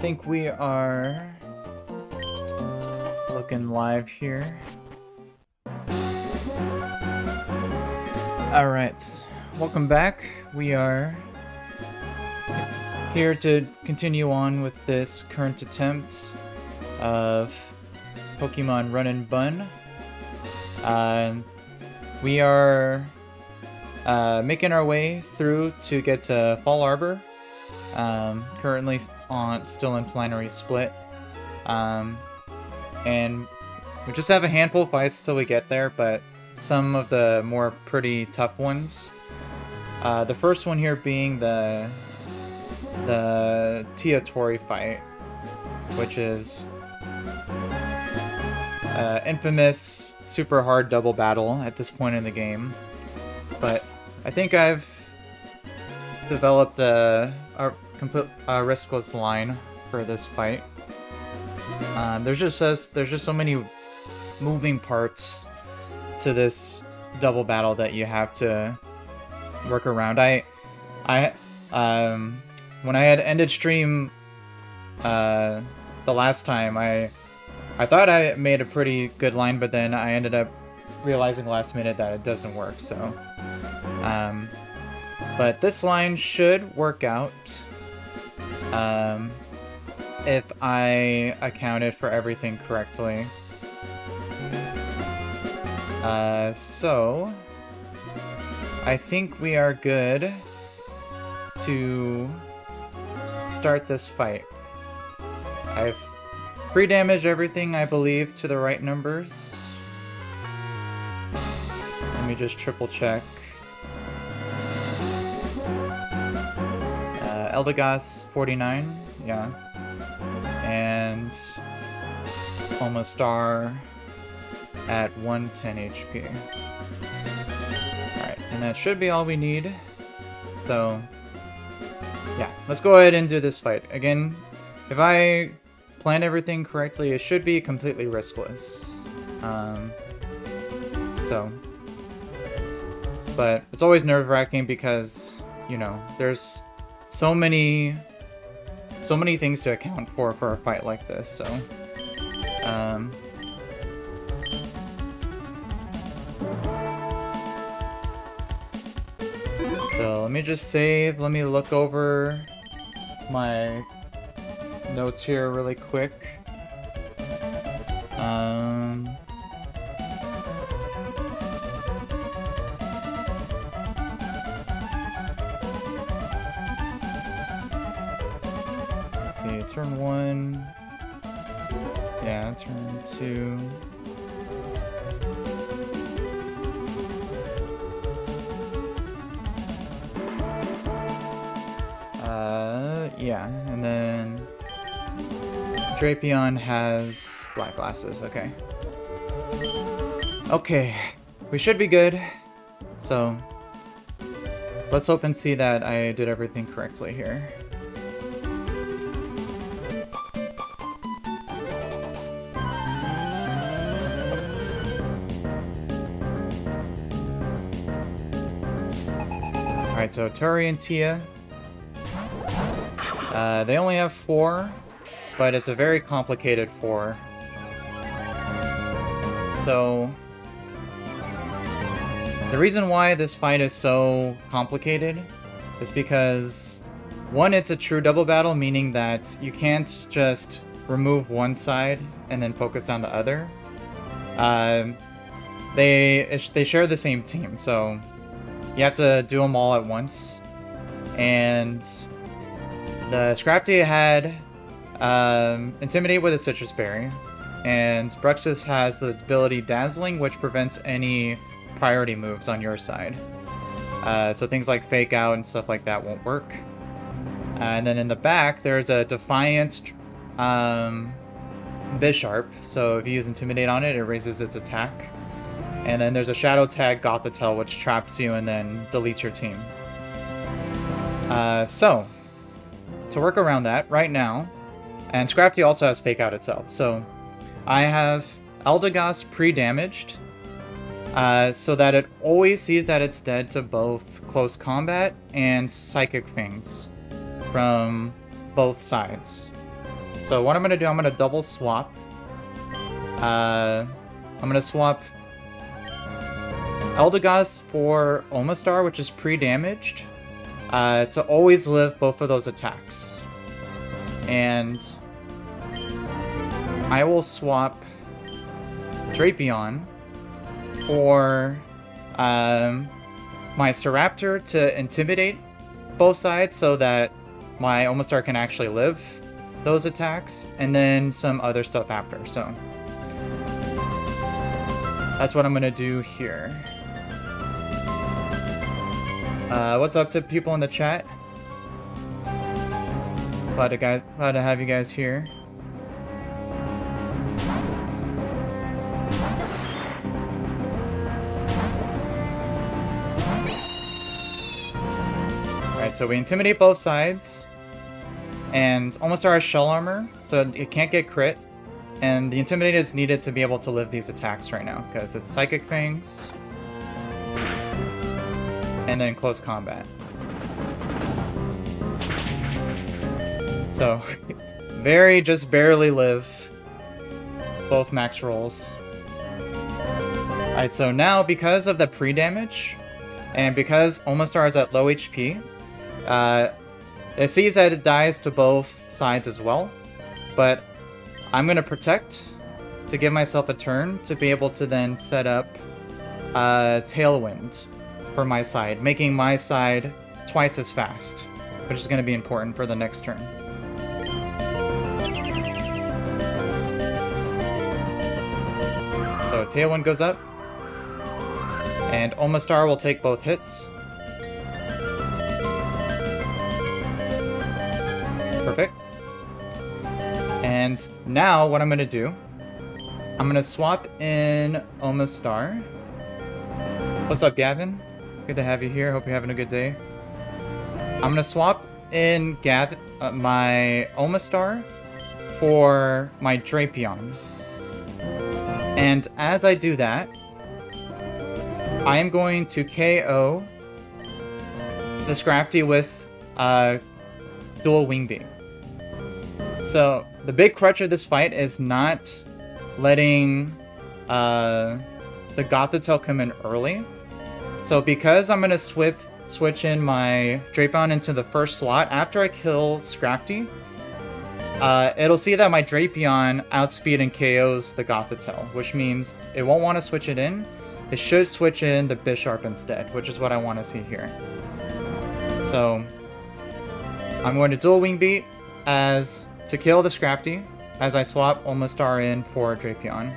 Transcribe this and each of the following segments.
think we are looking live here. Alright, welcome back. We are here to continue on with this current attempt of Pokemon Run&Bun. We are making our way through to get to Fallarbor. Currently still in Flannery Split. And we just have a handful of fights till we get there, but some of the more pretty tough ones. The first one here being the Tori fight, which is infamous super hard double battle at this point in the game. But I think I've developed a complete riskless line for this fight. There's just so many moving parts to this double battle that you have to work around. When I had ended stream the last time, I thought I made a pretty good line, but then I ended up realizing last minute that it doesn't work. So, but this line should work out if I accounted for everything correctly. So I think we are good to start this fight. I've pre-damaged everything, I believe, to the right numbers. Let me just triple check. Eldegoss 49, yeah. And Almastar at 110 HP. Alright, and that should be all we need. So, yeah, let's go ahead and do this fight. Again, if I plan everything correctly, it should be completely riskless. But it's always nerve-wracking because, you know, there's so many things to account for a fight like this, so so let me just save, let me look over my notes here really quick. Turn 1. Yeah, turn 2. Yeah, and then Drapion has black glasses, okay. Okay, we should be good. So, let's hope and see that I did everything correctly here. Alright, so Turi and Tia, they only have 4, but it's a very complicated 4. So, the reason why this fight is so complicated is because, one, it's a true double battle, meaning that you can't just remove one side and then focus on the other. They share the same team, so you have to do them all at once. And the Scrafty had Intimidate with a Citrus Berry, and Bruxus has the ability Dazzling, which prevents any priority moves on your side. So things like Fake Out and stuff like that won't work. And then in the back, there's a Defiant Bisharp, so if you use Intimidate on it, it raises its attack. And then there's a Shadow Tag Gothitelle, which traps you and then deletes your team. So, to work around that, right now, and Scrafty also has Fake Out itself, so I have Eldegoss pre-damaged, so that it always sees that it's dead to both Close Combat and Psychic Fangs from both sides. So what I'm gonna do, I'm gonna double swap. I'm gonna swap Eldegoss for Omastar, which is pre-damaged, to always live both of those attacks. And I will swap Drapion for my Staraptor to intimidate both sides so that my Omastar can actually live those attacks, and then some other stuff after. So that's what I'm gonna do here. What's up to people in the chat? Glad to have you guys here. Alright, so we intimidate both sides. And Omastar has shell armor, so it can't get crit. And the Intimidate is needed to be able to live these attacks right now, because it's Psychic Fangs. And then Close Combat. So, just barely live both max rolls. Alright, so now because of the pre-damage, and because Omastar is at low HP, it sees that it dies to both sides as well, but I'm going to protect to give myself a turn to be able to then set up Tailwind for my side, making my side twice as fast, which is going to be important for the next turn. So Tailwind goes up, and Omastar will take both hits. Perfect. And now what I'm going to do, I'm going to swap in Omastar. What's up, Gavin? Good to have you here. Hope you're having a good day. I'm going to swap in my Omastar for my Drapion. And as I do that, I am going to KO the Scrafty with dual Wing Beam. So the big crutch of this fight is not letting the Gothitelle come in early. So because I'm going to switch in my Drapion into the first slot after I kill Scrafty, it'll see that my Drapion outspeed and KOs the Gothitelle, which means it won't want to switch it in. It should switch in the Bisharp instead, which is what I want to see here. So I'm going to dual Wing Beat to kill the Scrafty as I swap Omastar in for Drapion.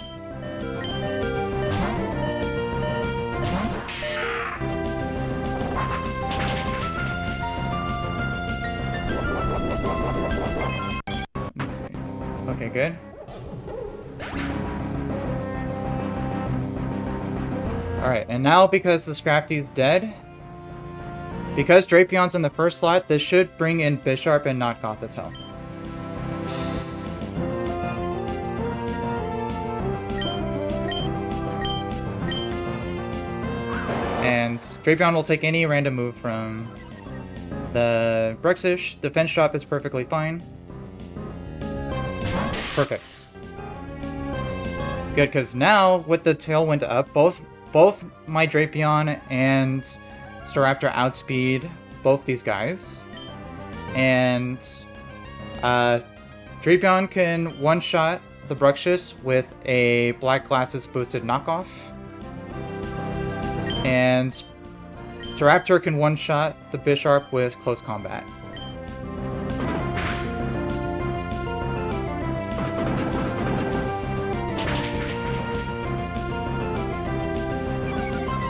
Let's see. Okay, good. Alright, and now because the Scrafty's dead, because Drapion's in the first slot, this should bring in Bisharp and not Gothitelle. And Drapion will take any random move from the Bruxish. Defense drop is perfectly fine. Perfect. Good, because now with the Tailwind up, both my Drapion and Staraptor outspeed both these guys. And Drapion can one-shot the Bruxish with a Black Glasses boosted knockoff. And Staraptor can one-shot the Bisharp with Close Combat.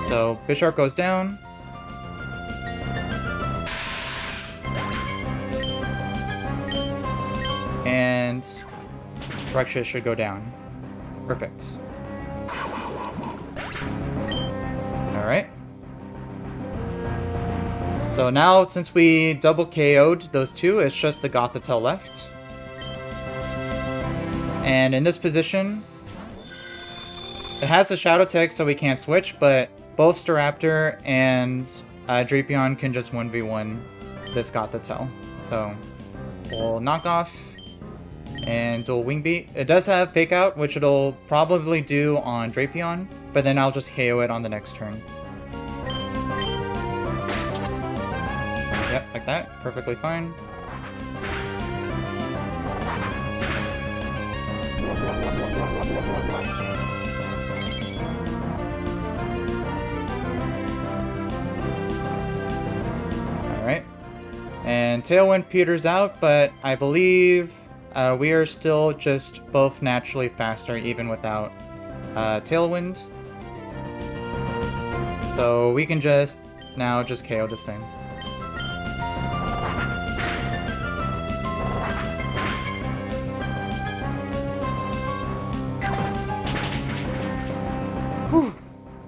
So Bisharp goes down. And Bruxish should go down. Perfect. Alright. So now, since we double KO'd those two, it's just the Gothitelle left. And in this position, it has the Shadow Tech, so we can't switch, but both Staraptor and Drapion can just 1v1 this Gothitelle. So we'll knock off and dual wing beat. It does have fake out, which it'll probably do on Drapion, but then I'll just KO it on the next turn. Yep, like that. Perfectly fine. Alright. And Tailwind peters out, but I believe we are still just both naturally faster even without Tailwind. So we can just now just KO this thing. Whew.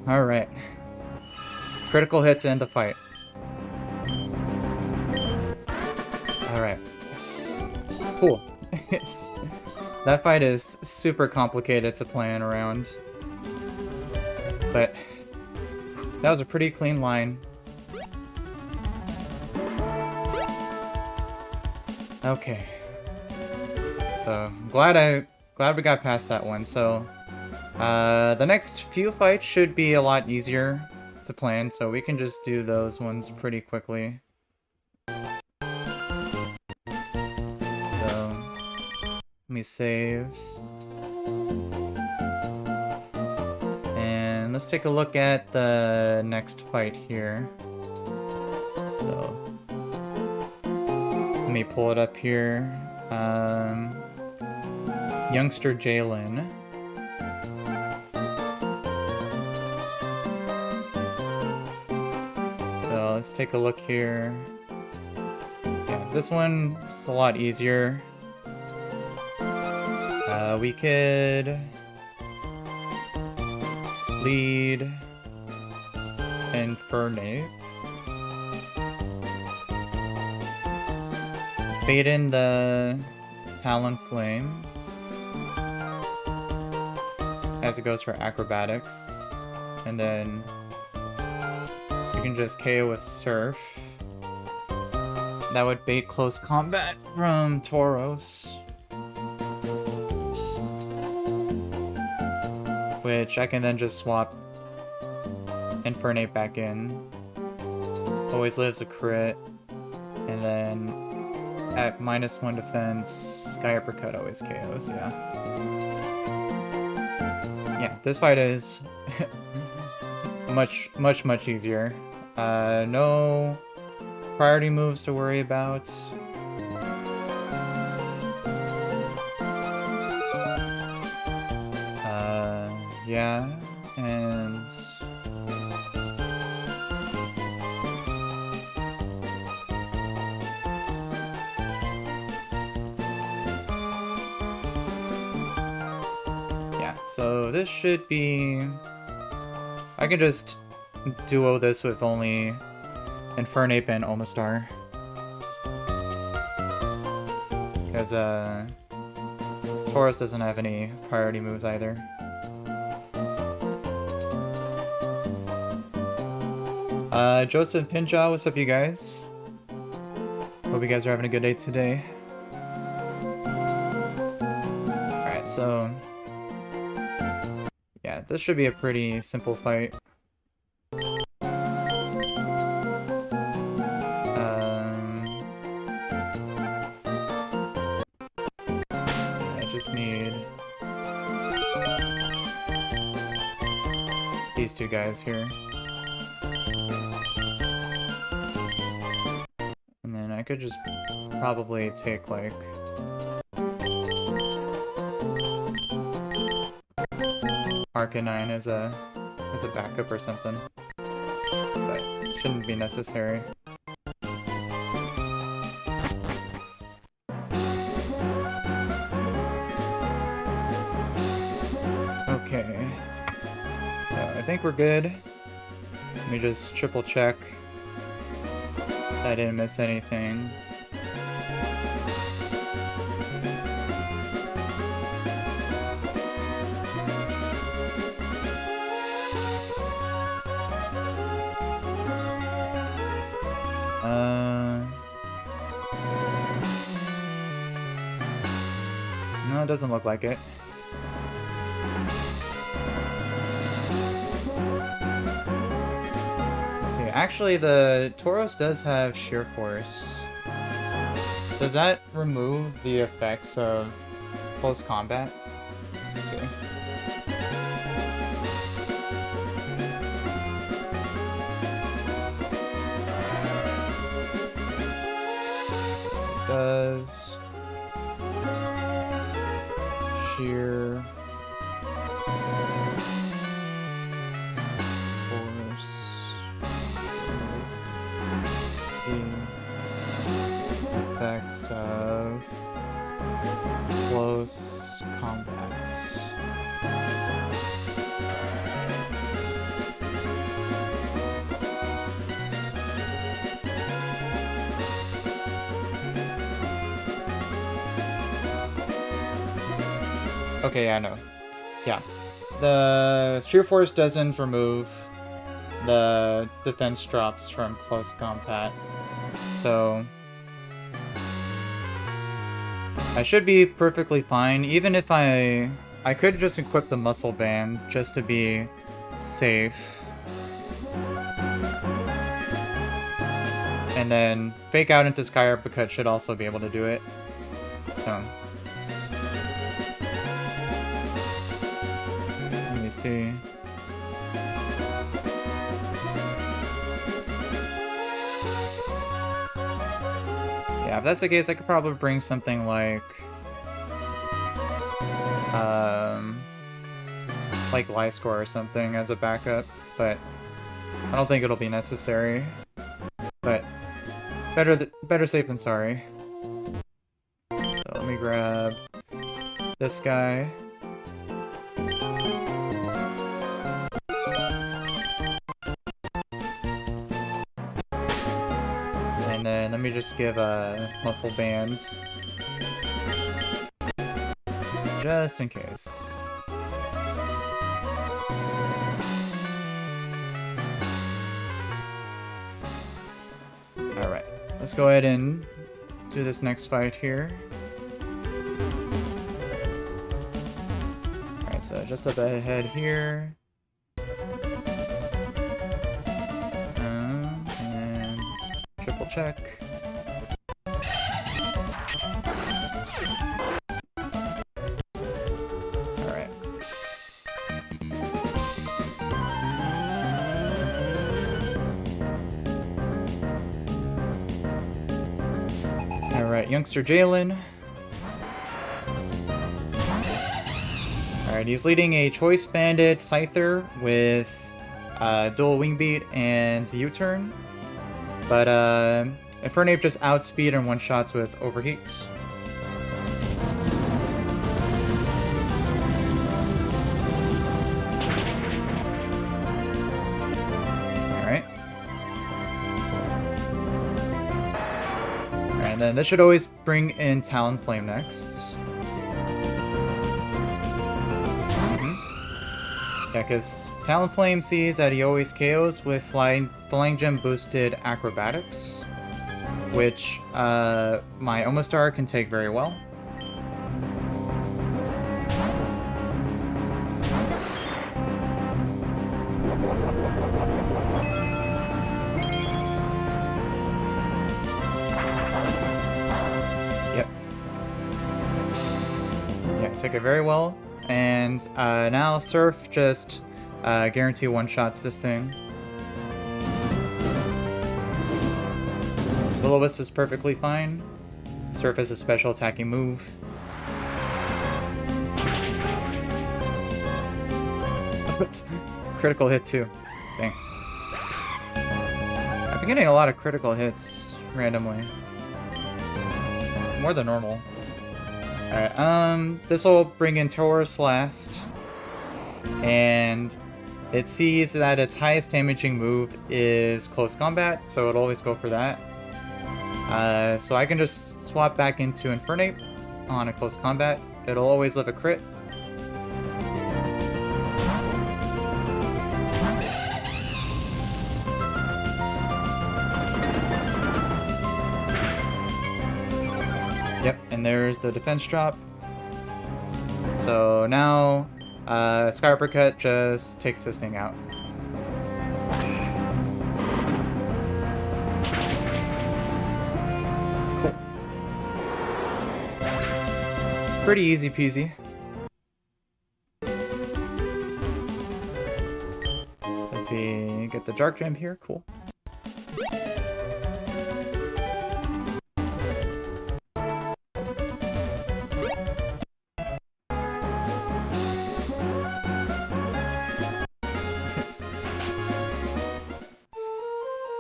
Alright. Critical hit to end the fight. Alright. Cool. That fight is super complicated to plan around. But that was a pretty clean line. Okay. So glad we got past that one. So the next few fights should be a lot easier to plan, so we can just do those ones pretty quickly. So let me save. And let's take a look at the next fight here. So let me pull it up here. Youngster Jalen. So let's take a look here. Yeah, this one is a lot easier. We could lead Infernape. Bait in the Talonflame as it goes for acrobatics, and then you can just KO with Surf. That would bait close combat from Tauros, which I can then just swap Infernape back in. Always lives a crit, and then at -1 defense, Sky Uppercut always KOs, yeah. Yeah, this fight is much easier. No priority moves to worry about. Yeah, and yeah, so this should be... I can just duo this with only Infernape and Omastar. Because Tauros doesn't have any priority moves either. Joseph Pinja, what's up you guys? Hope you guys are having a good day today. Alright, so... yeah, this should be a pretty simple fight. I just need these two guys here. And then I could just probably take like Arcanine as a backup or something, but shouldn't be necessary. Okay, so I think we're good. Let me just triple check that I didn't miss anything. No, it doesn't look like it. Let's see, actually the Tauros does have sheer force. Does that remove the effects of close combat? Let's see. It does sheer force the effects of close combat. Okay, yeah, no. Yeah. The sheer force doesn't remove the defense drops from close combat. So I should be perfectly fine, even if I could just equip the muscle band just to be safe. And then fake out into Sky Uppercut should also be able to do it. So let me see. Yeah, if that's the case, I could probably bring something like Lyscore or something as a backup, but I don't think it'll be necessary. But better safe than sorry. So let me grab this guy. And then let me just give a muscle band. Just in case. Alright, let's go ahead and do this next fight here. Alright, so just up ahead here. And then triple check. Alright. Alright, youngster Jalen. Alright, he's leading a Choice Bandit Scyther with dual wing beat and U-turn. But Infernape just outspeed and one-shots with Overheat. Alright. And then this should always bring in Talonflame next. Yeah, because Talonflame sees that he always KOs with Flying Gem boosted Acrobatics, which my Omastar can take very well. Yep. Yeah, took it very well. And now Surf just guarantee one-shots this thing. Will-O-Wisp is perfectly fine. Surf has a special attacking move. Critical hit too. Dang. I've been getting a lot of critical hits randomly. More than normal. Alright, this will bring in Tauros last. And it sees that its highest damaging move is Close Combat, so it'll always go for that. So I can just swap back into Infernape on a Close Combat. It'll always live a crit. Yep, and there's the defense drop. So now, Sky Uppercut just takes this thing out. Cool. Pretty easy peasy. Let's see, get the Dark Gem here, cool.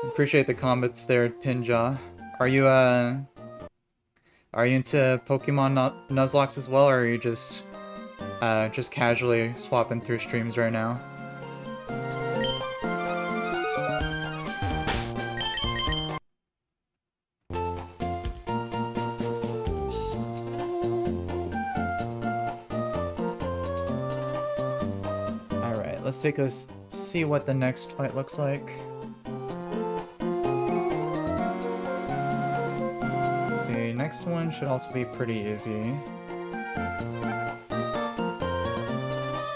Appreciate the comments there, Pinjaw. Are you into Pokemon Nuzlocke as well, or are you just casually swapping through streams right now? Alright, let's take a see what the next fight looks like. Next one should also be pretty easy.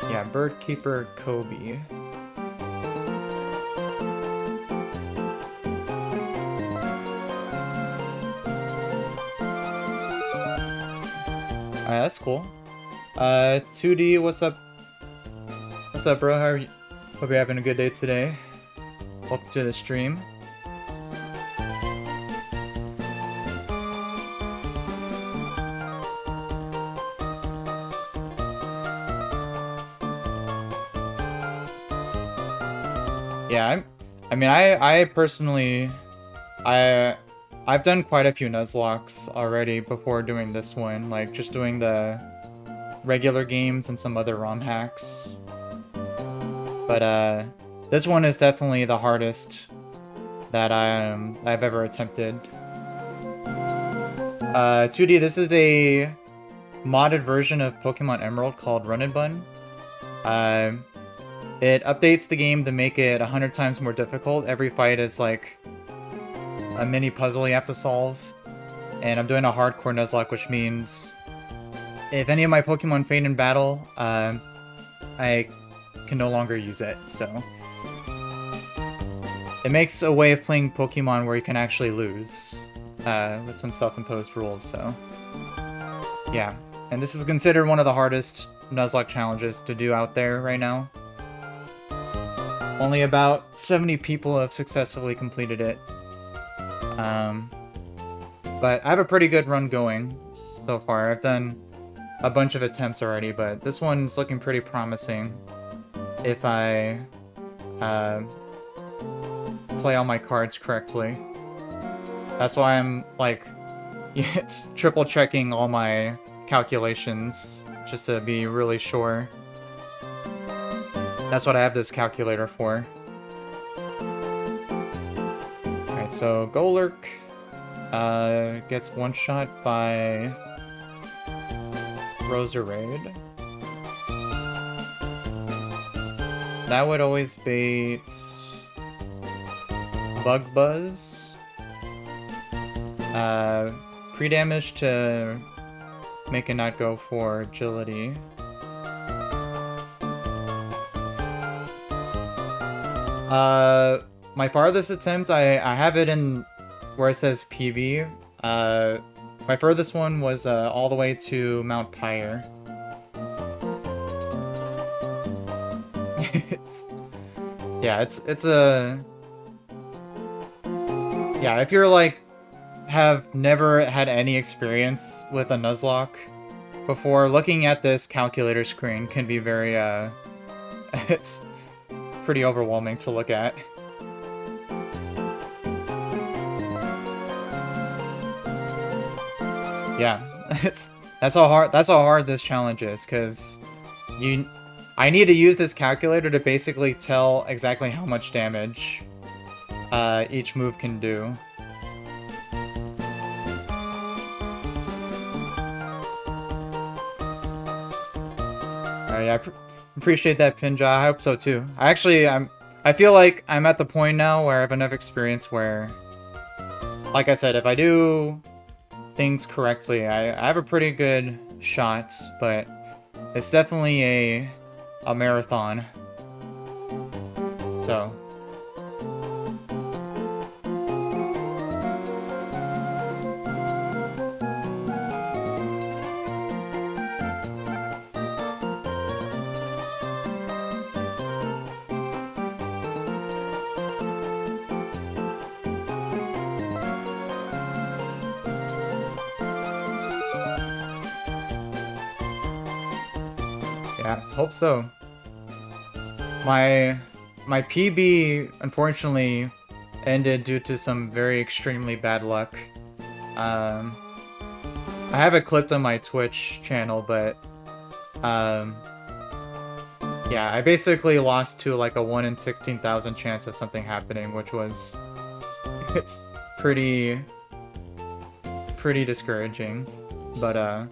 Yeah, Bird Keeper Kobe. Alright, that's cool. 2D, what's up? What's up, bro? How are you? Hope you're having a good day today. Welcome to the stream. Yeah, I mean, I personally, I've done quite a few Nuzlockes already before doing this one, like just doing the regular games and some other ROM hacks. But this one is definitely the hardest that I've ever attempted. 2D, this is a modded version of Pokemon Emerald called Run&Bun. It updates the game to make it 100 times more difficult. Every fight is like a mini puzzle you have to solve. And I'm doing a hardcore Nuzlocke, which means if any of my Pokemon faint in battle, I can no longer use it, so. It makes a way of playing Pokemon where you can actually lose with some self-imposed rules, so. Yeah, and this is considered one of the hardest Nuzlocke challenges to do out there right now. Only about 70 people have successfully completed it. But I have a pretty good run going so far. I've done a bunch of attempts already, but this one's looking pretty promising if I play all my cards correctly. That's why I'm like, it's triple checking all my calculations just to be really sure. That's what I have this calculator for. Alright, so Golurk gets one shot by Roserade. That would always bait Bug Buzz. Pre-damage to make it not go for agility. My farthest attempt, I have it in where it says PV. My furthest one was all the way to Mount Pyre. It's a... Yeah, if you're like, have never had any experience with a Nuzlocke before, looking at this calculator screen can be very, it's pretty overwhelming to look at. Yeah, that's how hard this challenge is, because I need to use this calculator to basically tell exactly how much damage each move can do. Alright, I appreciate that, Pinja. I hope so too. I feel like I'm at the point now where I have enough experience where, like I said, if I do things correctly, I have a pretty good shot, but it's definitely a marathon. So yeah, hope so. My PB unfortunately ended due to some very extremely bad luck. I have it clipped on my Twitch channel, but yeah, I basically lost to like a 1 in 16,000 chance of something happening, which was it's pretty discouraging. But I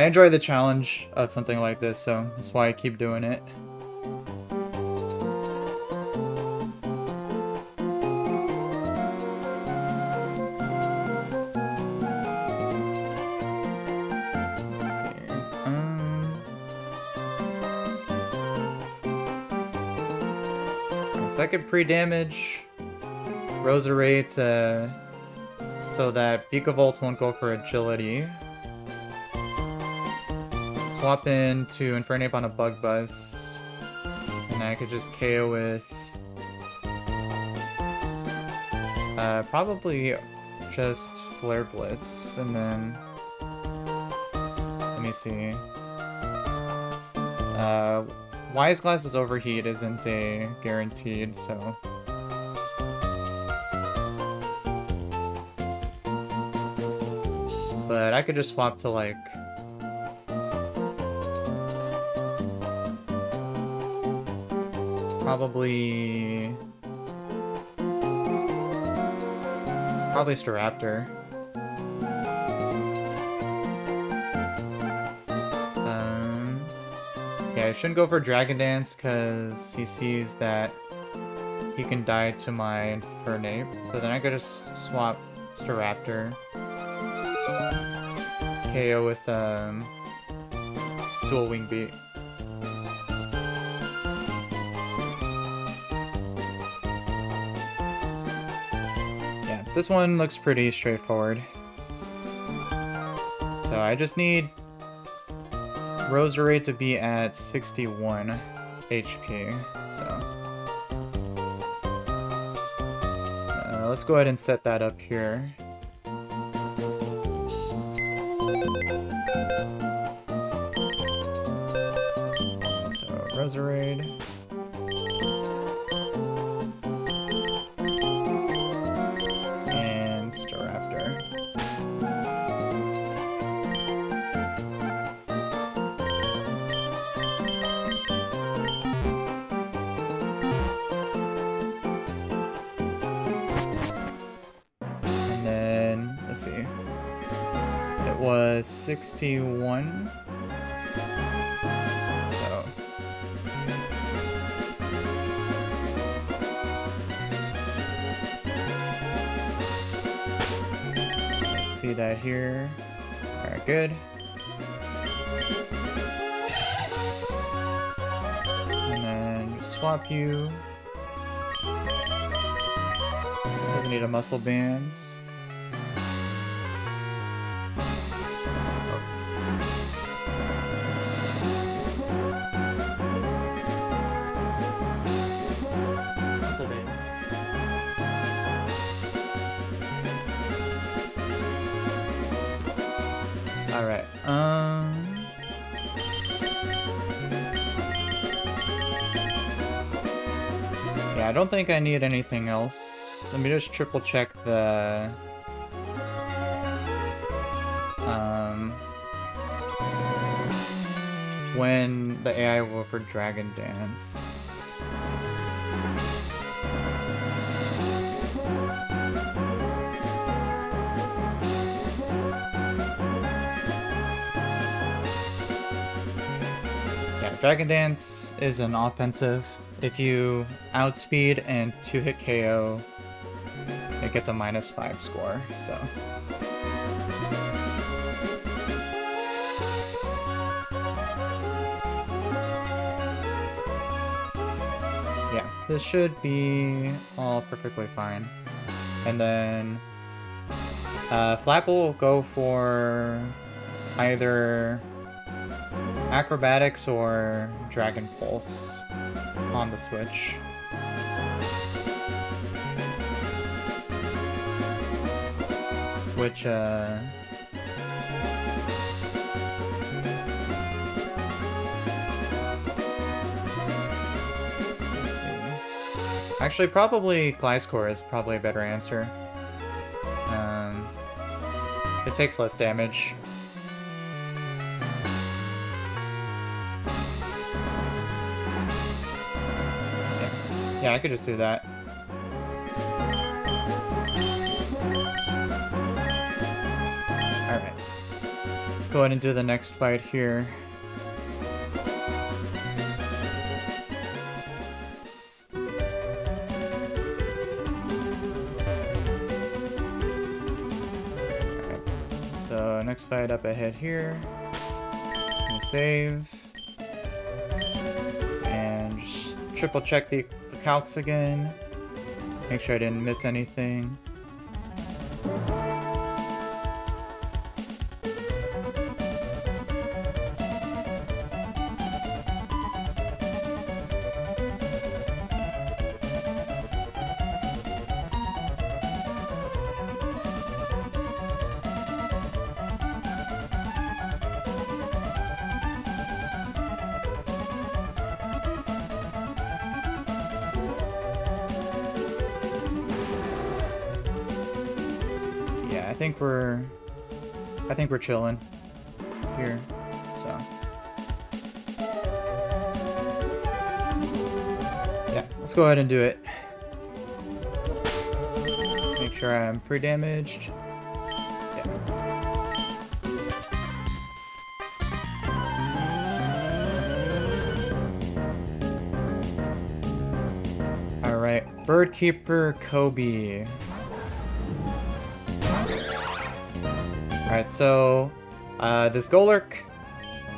enjoy the challenge of something like this, so that's why I keep doing it. So I could pre-damage Roserade so that Vikavolt won't go for agility. Swap into Infernape on a Bug Buzz. And I could just KO with probably just Flare Blitz, and then let me see. Wise Glass's Overheat isn't a guaranteed, so but I could just swap to like probably Staraptor. Yeah, I shouldn't go for Dragon Dance because he sees that he can die to my Infernape. So then I could just swap Staraptor. KO with Dual Wing Beat. Yeah, this one looks pretty straightforward. So I just need Roserade to be at 61 HP, so let's go ahead and set that up here. So Roserade. And Staraptor. Let's see. It was 61. So let's see that here. Alright, good. And then swap you. Doesn't need a muscle band. Alright, yeah, I don't think I need anything else. Let me just triple check the when the AI will for Dragon Dance. Yeah, Dragon Dance is an offensive. If you outspeed and 2-hit KO, it gets a -5 score, so. this should be all perfectly fine. And then Flapple will go for either Acrobatics or Dragon Pulse on the Switch. Which, let's see. Actually, probably Gliscor is probably a better answer. It takes less damage. Yeah, I could just do that. Alright. Let's go ahead and do the next fight here. Alright. So, next fight up ahead here. Gonna save. And just triple check the calcs again. Make sure I didn't miss anything. I think we're chilling here, so. Yeah, let's go ahead and do it. Make sure I'm pre-damaged. Yeah. Alright, Birdkeeper Kobe. Alright, so this Golurk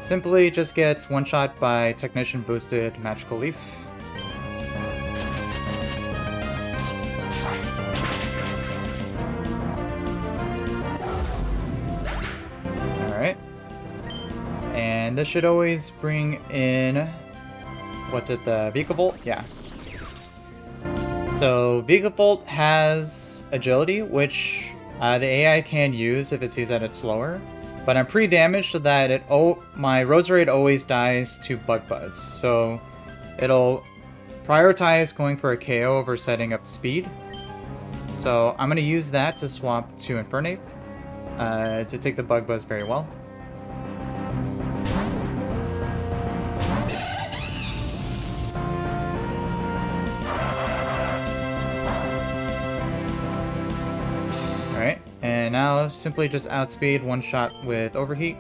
simply just gets one-shot by Technician boosted Magical Leaf. Alright. And this should always bring in, what's it, the Vikavolt? Yeah. So Vikavolt has Agility, which the AI can use if it sees that it's slower, but I'm pre-damaged so that my Roserade always dies to Bug Buzz, so it'll prioritize going for a KO over setting up speed. So I'm going to use that to swap to Infernape to take the Bug Buzz very well. Alright, and now simply just outspeed one shot with Overheat.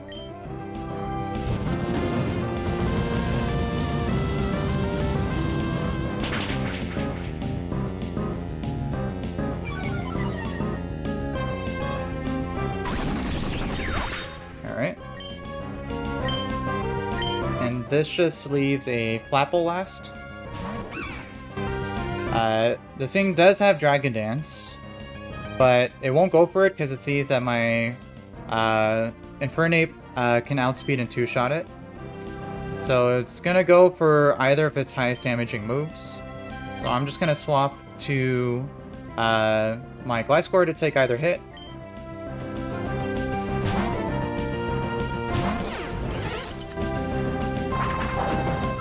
Alright. And this just leaves a Flapple last. This thing does have Dragon Dance, but it won't go for it because it sees that my Infernape can outspeed and two-shot it. So it's gonna go for either of its highest damaging moves. So I'm just gonna swap to my Gliscor to take either hit.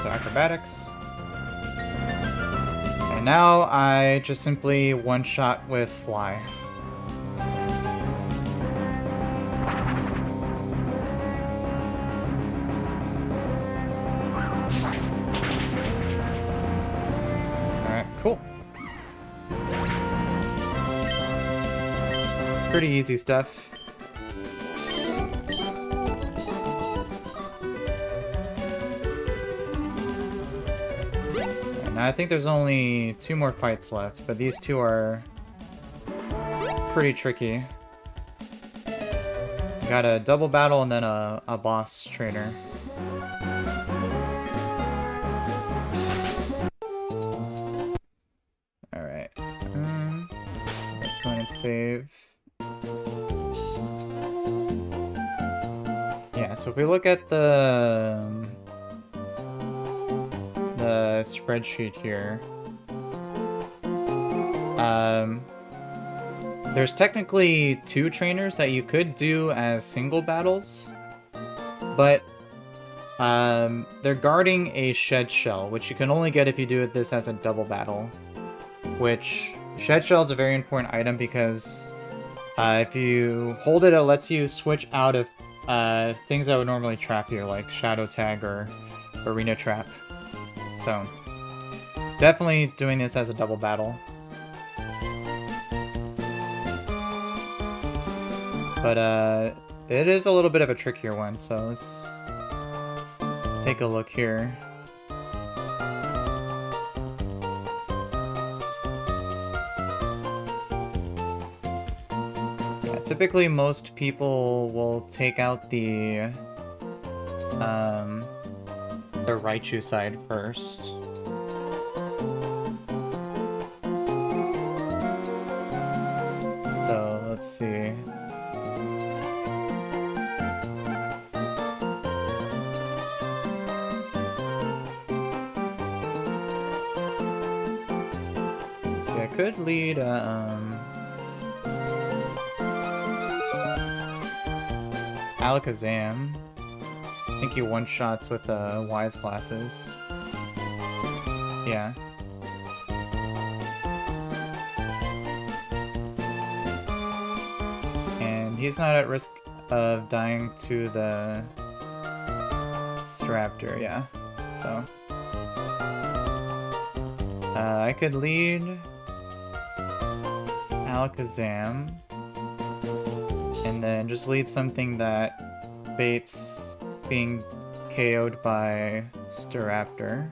So Acrobatics. And now I just simply one-shot with Fly. Alright, cool. Pretty easy stuff. I think there's only 2 more fights left, but these 2 are pretty tricky. Got a double battle and then a boss trainer. and save. Yeah, so if we look at the spreadsheet here, there's technically 2 trainers that you could do as single battles, but they're guarding a shed shell, which you can only get if you do this as a double battle. Which, shed shell is a very important item because if you hold it, it lets you switch out of things that would normally trap you, like Shadow Tag or Arena Trap. So, definitely doing this as a double battle. But it is a little bit of a trickier one, so let's take a look here. Yeah, typically most people will take out the Raichu side first. So let's see. See, I could lead Alakazam. I think he one-shots with Wise Glasses. Yeah. And he's not at risk of dying to the Staraptor, yeah. So I could lead Alakazam and then just lead something that baits being KO'd by Staraptor.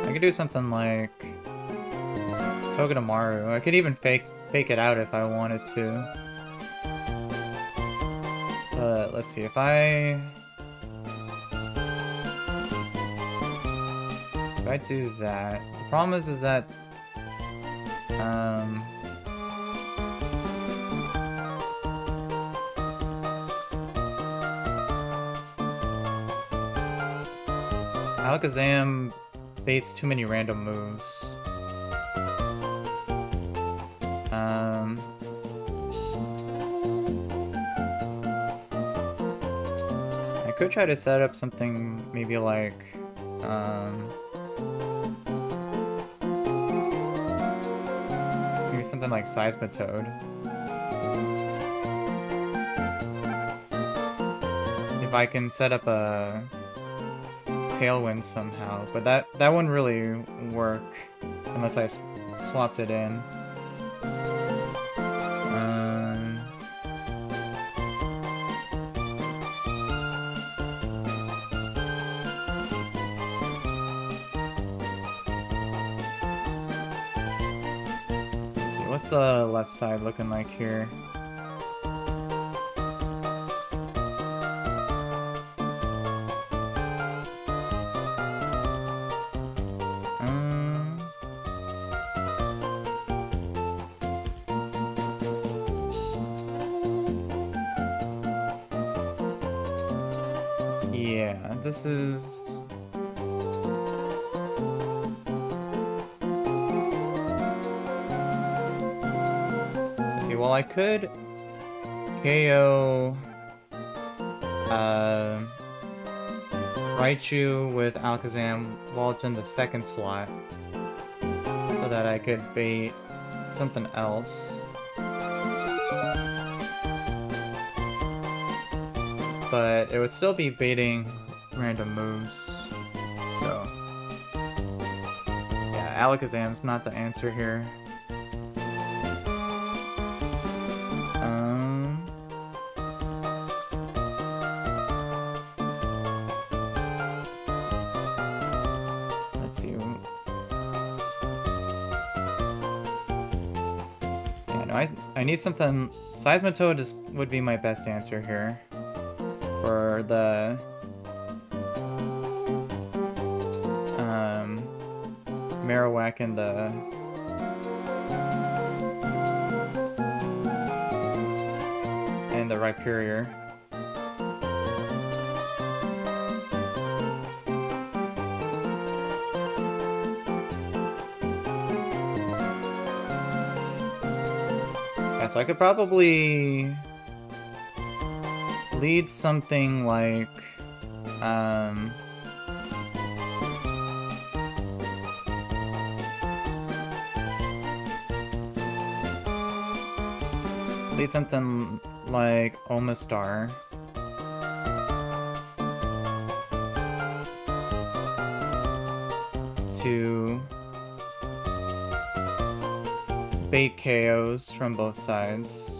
I could do something like Togedemaru. I could even fake it out if I wanted to. But let's see, if I do that, the problem is that Alakazam baits too many random moves. I could try to set up something maybe like maybe something like Seismitoad. If I can set up a Tailwind somehow, but that wouldn't really work unless I swapped it in. Let's see, what's the left side looking like here? Yeah, this is... Let's see, well, I could KO Raichu with Alakazam while it's in the second slot, so that I could bait something else. But it would still be baiting random moves, so yeah, Alakazam's not the answer here. Let's see. No, I need something. Seismitoad would be my best answer here for the Marowak and the Rhyperior. Yeah, so I could probably lead something like lead something like Omastar. To bait KOs from both sides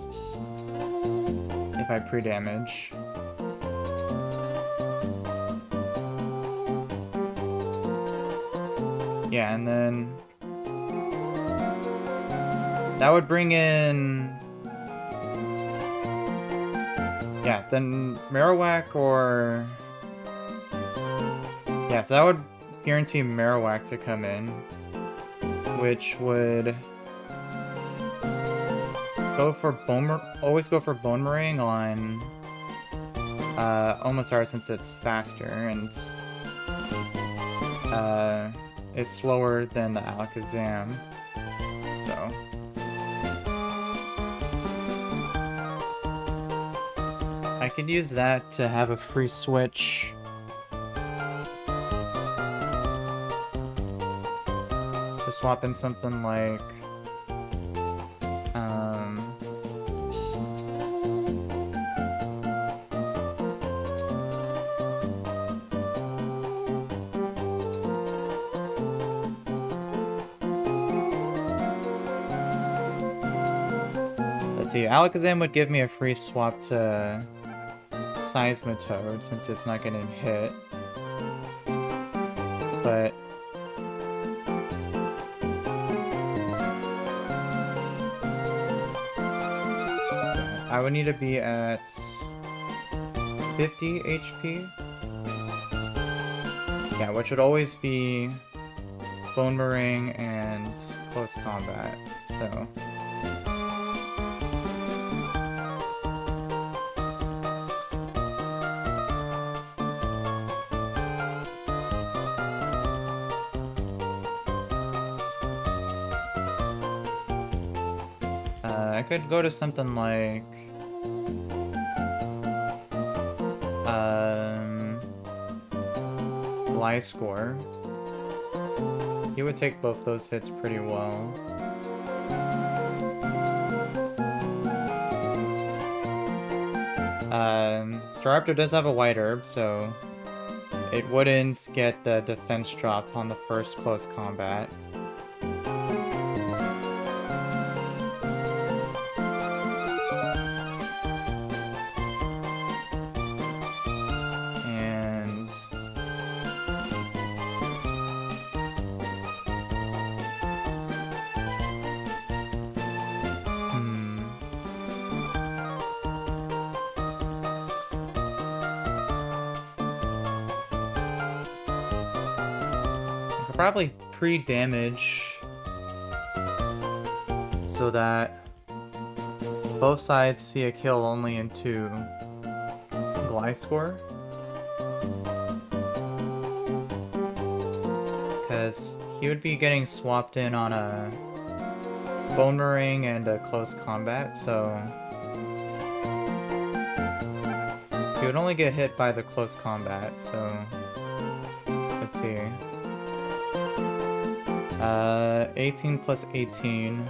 if I pre-damage. Yeah, and then that would bring in... Yeah, then Marowak or... Yeah, so that would guarantee Marowak to come in, which would go for always go for Boomerang on Omastar since it's faster and it's slower than the Alakazam, so... I could use that to have a free switch. To swap in something like... Let's see, Alakazam would give me a free swap to Seismitoad since it's not getting hit. But I would need to be at 50 HP. Yeah, which would always be Boomerang and close combat, so... I could go to something like... Gliscor. He would take both those hits pretty well. Staraptor does have a White Herb, so it wouldn't get the defense drop on the first close combat. Probably pre-damage so that both sides see a kill only into Gliscor. Because he would be getting swapped in on a Boomerang and a close combat, so he would only get hit by the close combat, so let's see. 18 plus 18.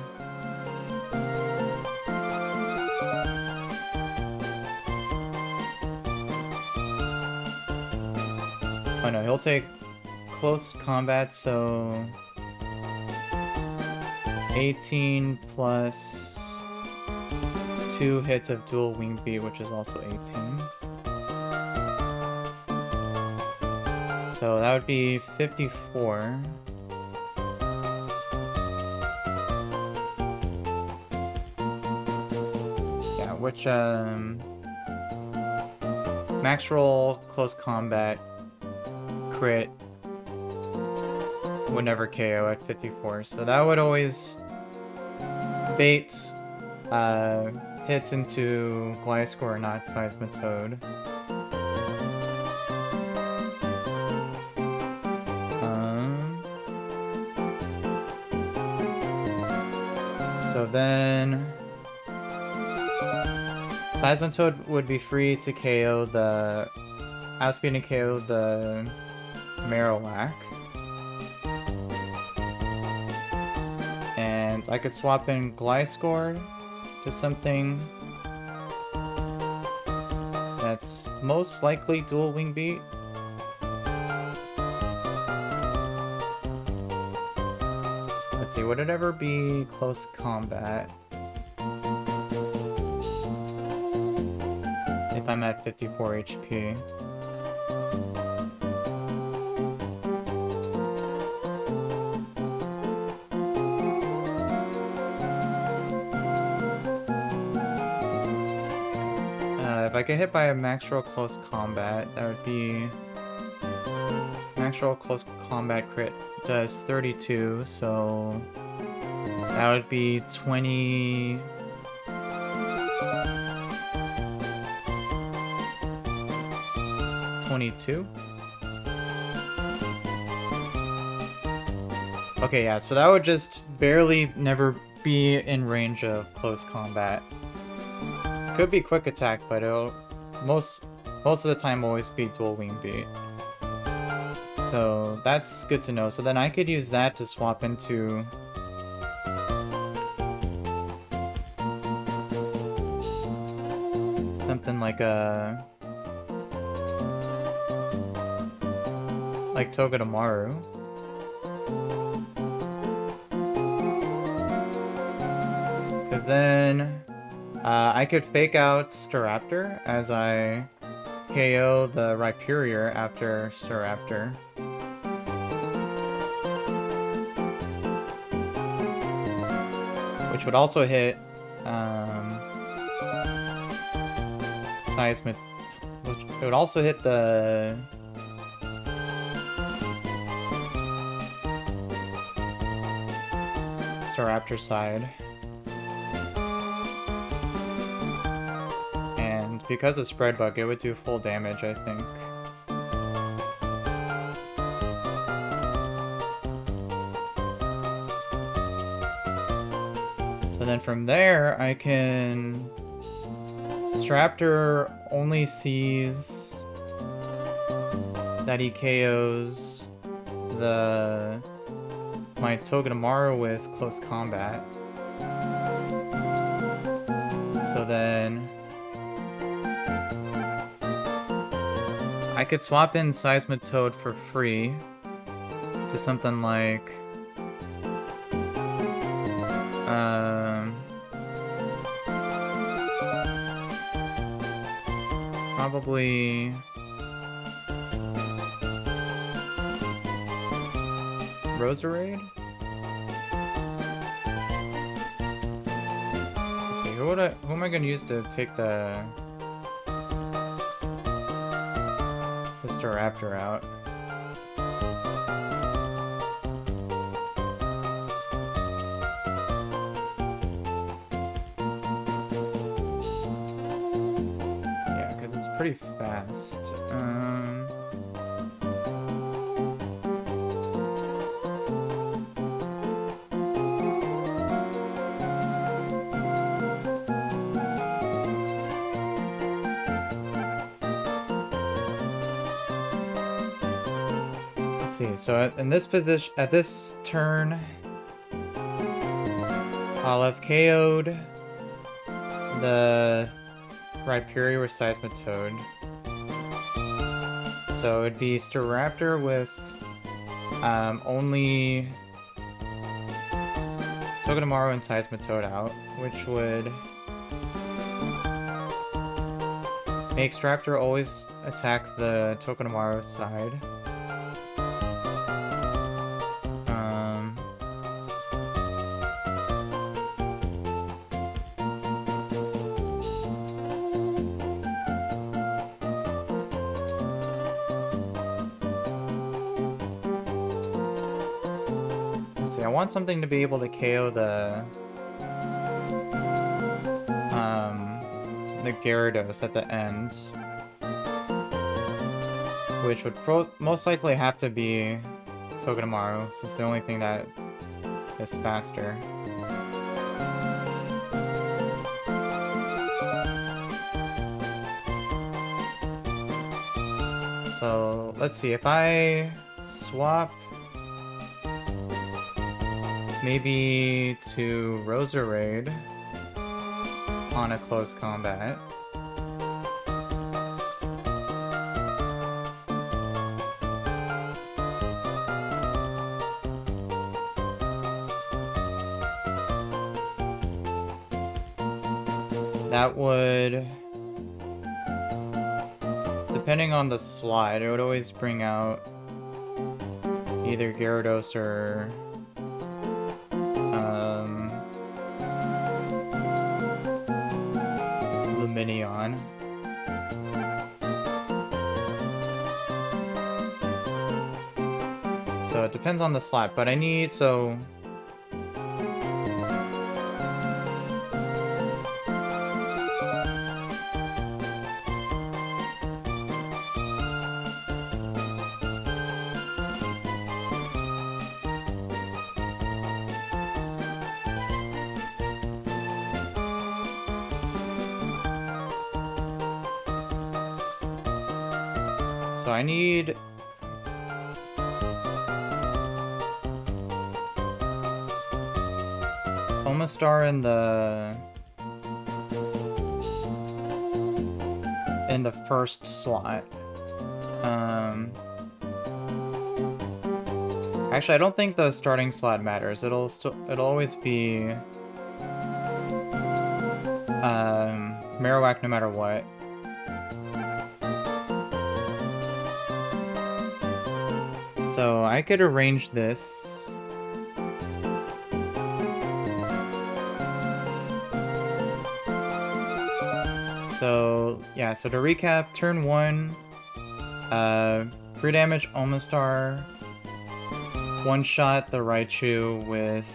Oh no, he'll take close combat, so 18 plus 2 hits of dual wing beat, which is also 18. So that would be 54. which max roll, close combat, crit would never KO at 54. So that would always bait hits into Gliscor, not Seismitoad. So then Seismitoad would be free to KO the outspeed and KO the Marowak. And I could swap in Gliscor to something that's most likely dual wing beat. Let's see, would it ever be close combat? If I'm at 54 HP. If I get hit by a max roll close combat, that would be max roll close combat crit does 32, so that would be 20. Okay, yeah, so that would just barely never be in range of close combat. Could be quick attack, but it'll most of the time always be dual wing beat. So that's good to know. So then I could use that to swap into something like Togedemaru. Because then I could fake out Staraptor as I KO the Rhyperior after Staraptor. Which would also hit Seismitoad. Which it would also hit the Staraptor side. And because of Spread Bug, it would do full damage, I think. So then from there, I can... Staraptor only sees that he KOs my Togedemaru with close combat. So then I could swap in Seismitoad for free to something like probably Roserade? Let's see, who am I gonna use to take the Staraptor out? Yeah, because it's pretty fast. So in this position, at this turn, I'll have KO'd the Rhyperior with Seismitoad. So it'd be Staraptor with only Togedemaru and Seismitoad out, which would make Staraptor always attack the Togedemaru side. see, I want something to be able to KO the Gyarados at the end, which would most likely have to be Togedemaru, since it's the only thing that is faster. So let's see, if I swap maybe to Roserade on a close combat. That would, depending on the slide, it would always bring out either Gyarados or Luminion. So it depends on the slot, but I need, so I need Omastar in the first slot. Actually, I don't think the starting slot matters. It'll always be Marowak no matter what. So I could arrange this. So yeah, so to recap, turn 1, free damage Omastar, one-shot the Raichu with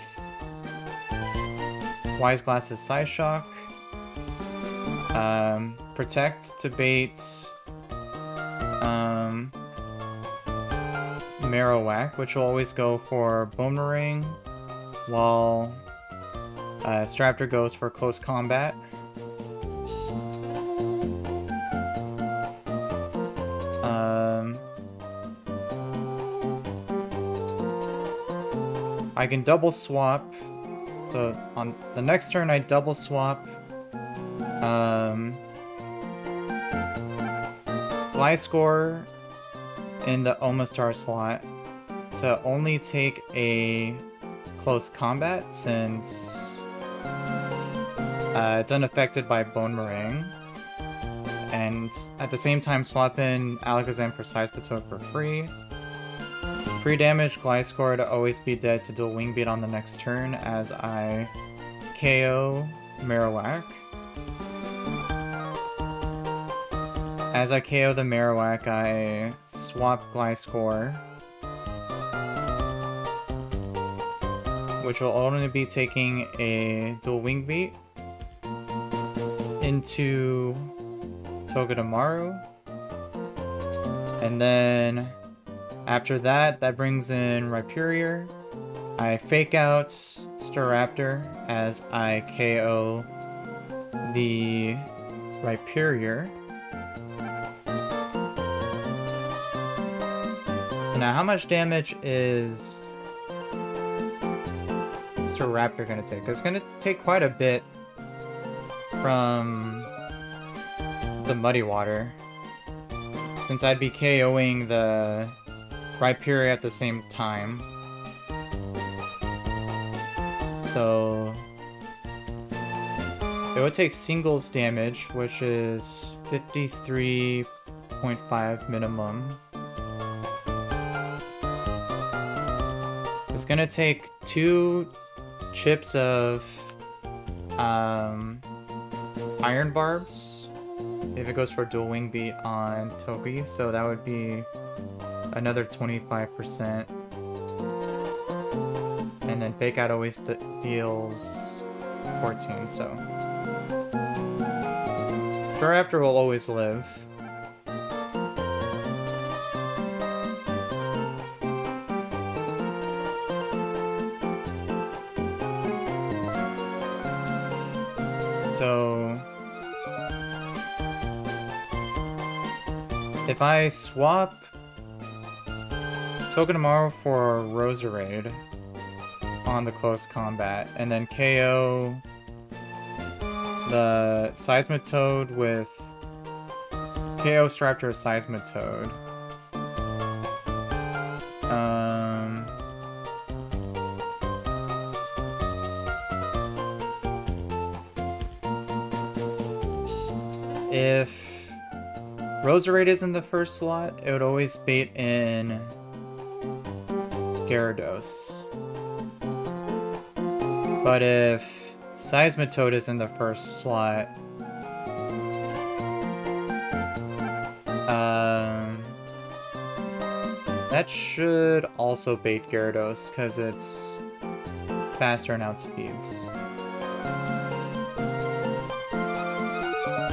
Wise Glass's Psyshock, protect to bait Marowak, which will always go for Boomerang, while Staraptor goes for close combat. I can double swap, so on the next turn I double swap Gliscor in the Omastar slot to only take a close combat, since it's unaffected by Boomerang, and at the same time swap in Alakazam for Size-Patoad for free. Free damage Gliscor to always be dead to dual Wing Beat on the next turn as I KO Marowak. As I KO the Marowak, I swap Gliscor, which will only be taking a dual Wing Beat into Togedemaru. And then after that, that brings in Rhyperior. I fake out Staraptor as I KO the Rhyperior. So now how much damage is Staraptor going to take? It's going to take quite a bit from the Muddy Water, since I'd be KOing the Rhyperior at the same time. So it would take singles damage, which is 53.5 minimum. It's gonna take 2 chips of Iron Barbs if it goes for dual Wing Beat on Toby, so that would be another 25%. And and Fake Out always deals 14, so... Star After will always live. So... if I swap Togedemaru for Roserade on the close combat, and then KO the Seismitoad with KO Staraptor Seismitoad. If Roserade is in the first slot, it would always bait in Gyarados. But if Seismitoad is in the first slot, that should also bait Gyarados, because it's faster and outspeeds.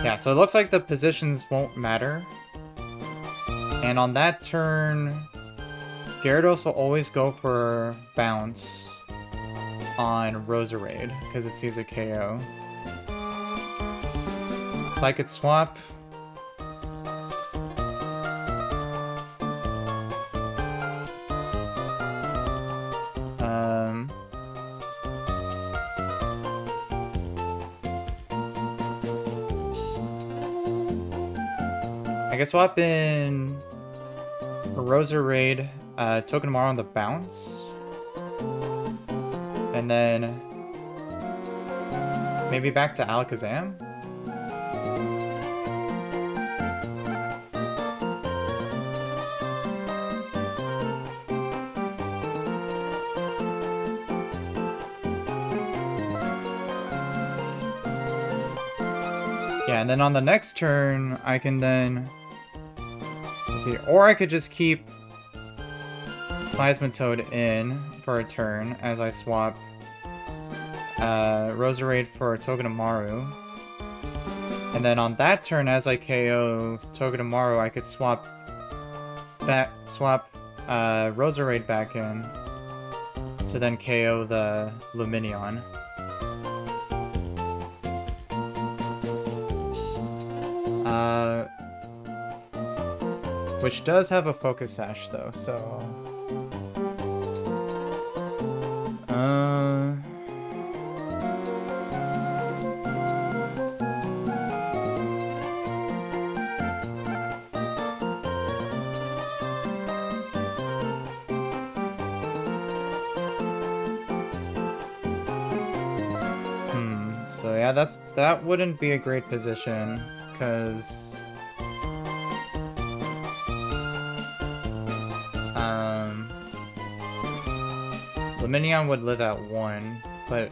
Yeah, so it looks like the positions won't matter. And on that turn, Gyarados will always go for Bounce on Roserade, because it sees a KO. So I could swap... I could swap in Roserade, Togedemaru on the Bounce. And then maybe back to Alakazam. Yeah, and then on the next turn, I can then... let's see, or I could just keep Seismitoad in for a turn as I swap Roserade for Togedemaru. And then on that turn, as I KO Togedemaru, I could swap Roserade back in to then KO the Lumineon. Which does have a Focus Sash though, so... So yeah, that wouldn't be a great position, because... Lumineon would live at 1, but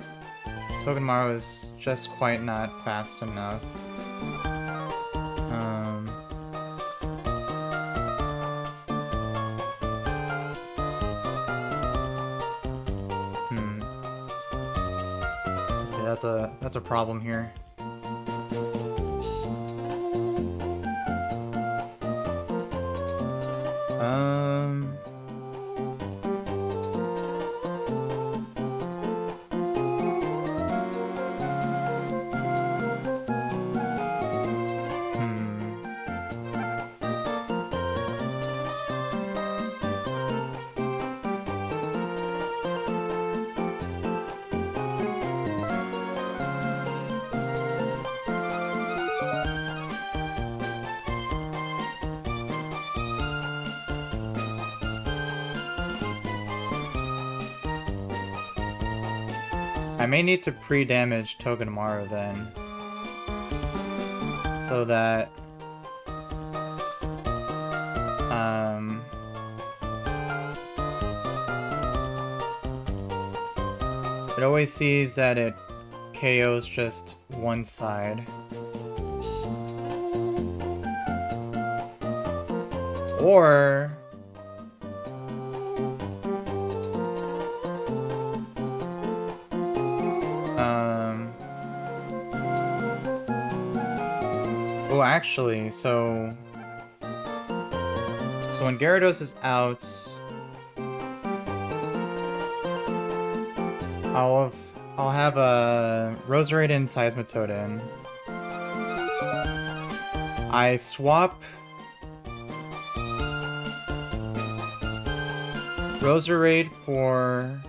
Togedemaru is just quite not fast enough. Let's see, that's a problem here. I may need to pre-damage Togedemaru then, so that it always sees that it KOs just one side. Or actually, so when Gyarados is out, I'll have a Roserade and Seismitoad in. I swap Roserade for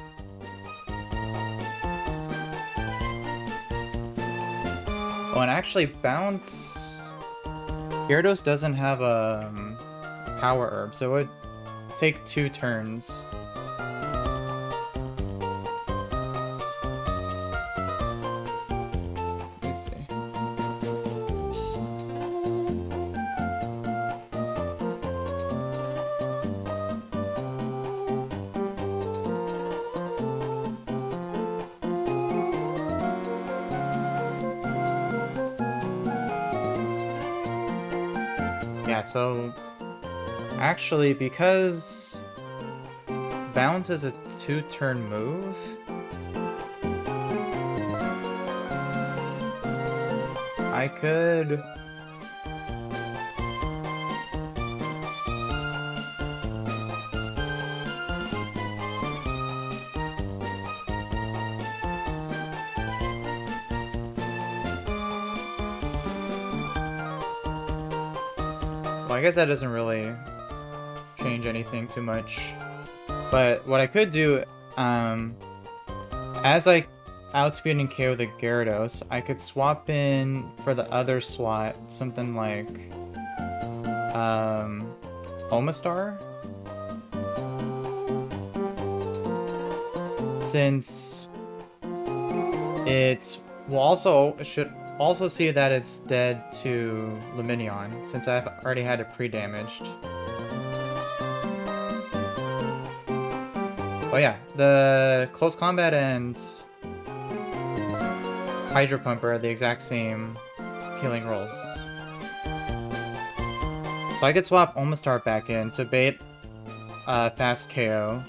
and actually bounce. Gyarados doesn't have a power herb, so it would take 2 turns. Yeah, so actually, because bounce is a 2-turn move, I could I guess that doesn't really change anything too much. But what I could do, as I outspeed and KO the Gyarados, I could swap in for the other slot something like Omastar. Since it should also see that it's dead to Lumineon, since I've already had it pre-damaged. Oh yeah, the Close Combat and Hydro Pump are the exact same healing rolls. So I could swap Omastar back in to bait fast KO.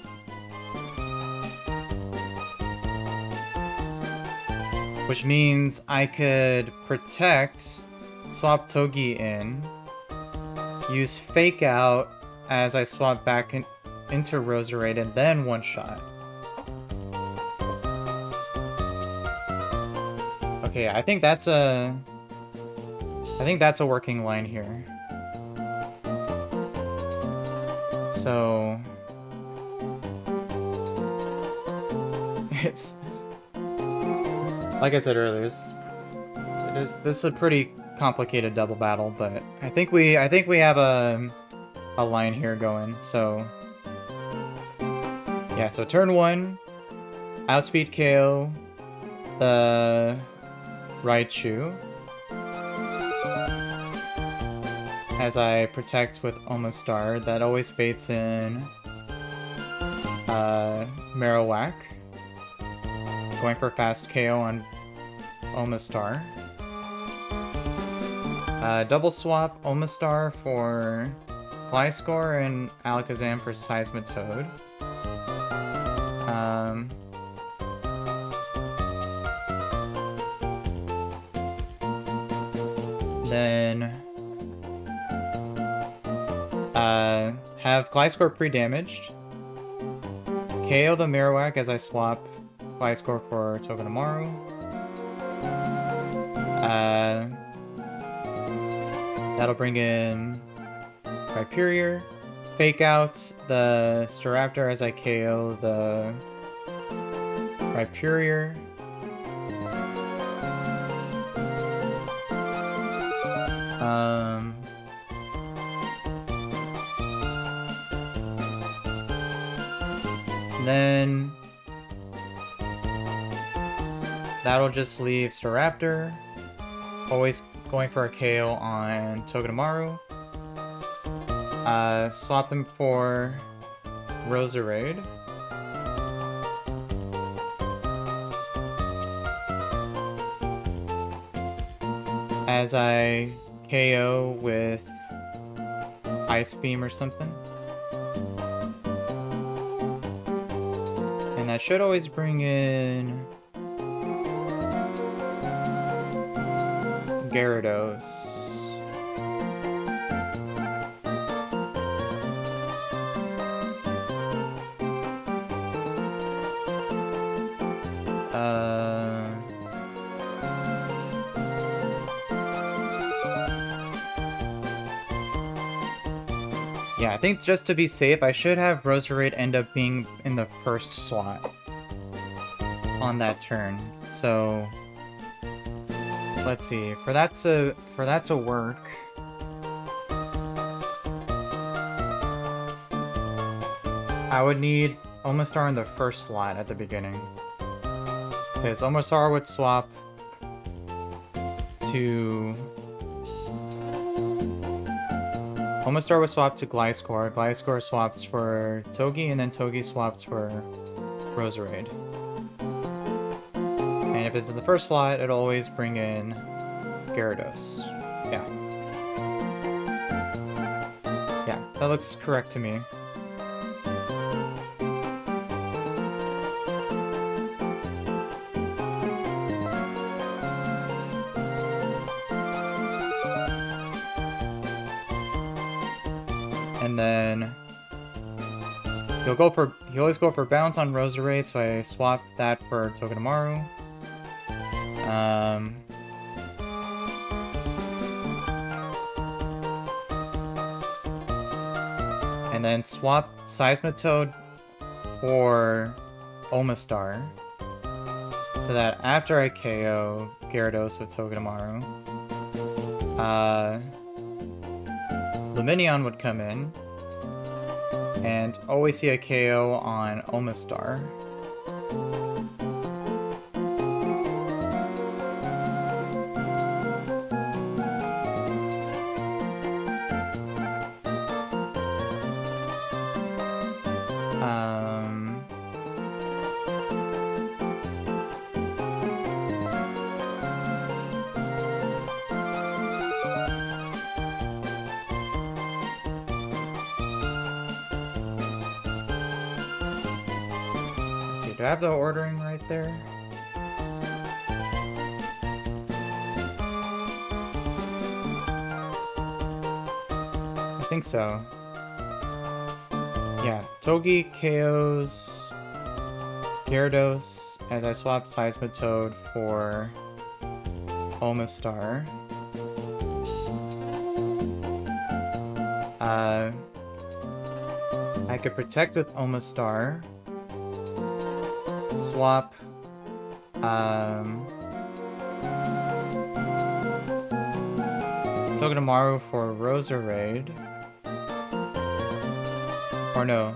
Which means I could protect, swap Togi in, use Fake Out as I swap back into Roserade, and then one-shot. Okay, I think that's a working line here. So it's like I said earlier, this is a pretty complicated double battle, but I think we have a line here going. So yeah, so turn 1, outspeed KO the Raichu as I protect with Omastar that always baits in Marowak. Going for fast KO on Omastar. Double swap Omastar for Gliscor and Alakazam for Seismitoad. Then have Gliscor pre-damaged. KO the Marowak as I swap Gliscor for Togedemaru. That'll bring in Rhyperior. Fake out the Staraptor as I KO the Rhyperior. Then that'll just leave Staraptor. Always going for a KO on Togedemaru. Swap him for Roserade. As I KO with Ice Beam or something. And that should always bring in Gyarados. Yeah, I think just to be safe, I should have Roserade end up being in the first slot on that turn. So let's see. For that to work, I would need Omastar in the first slot at the beginning. Because Omastar would swap to... Omastar would swap to Gliscor. Gliscor swaps for Togi, and then Togi swaps for Roserade. And if it's in the first slot, it'll always bring in Gyarados. Yeah. Yeah, that looks correct to me. And then he always go for bounce on Roserade, so I swap that for Togedemaru. And then swap Seismitoad for Omastar, so that after I KO Gyarados with Togedemaru, Lumineon would come in, and always see a KO on Omastar. Do I have the ordering right there? I think so. Yeah, Togi KOs Gyarados as I swap Seismitoad for Omastar. I could protect with Omastar. Swap Togedemaru for Roserade. Or no.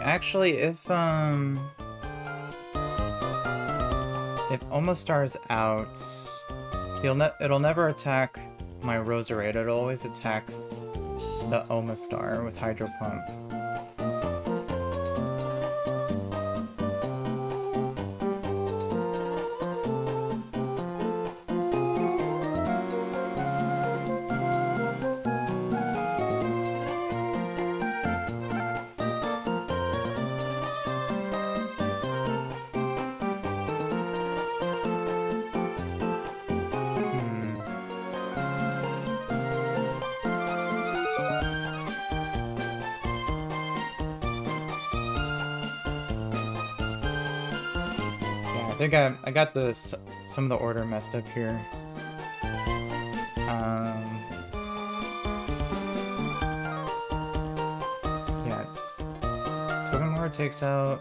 Actually, if Omastar's out, it'll never attack my Roserade. It'll always attack the Omastar with Hydro Pump. I think I got some of the order messed up here. Yeah, Togedemaru takes out.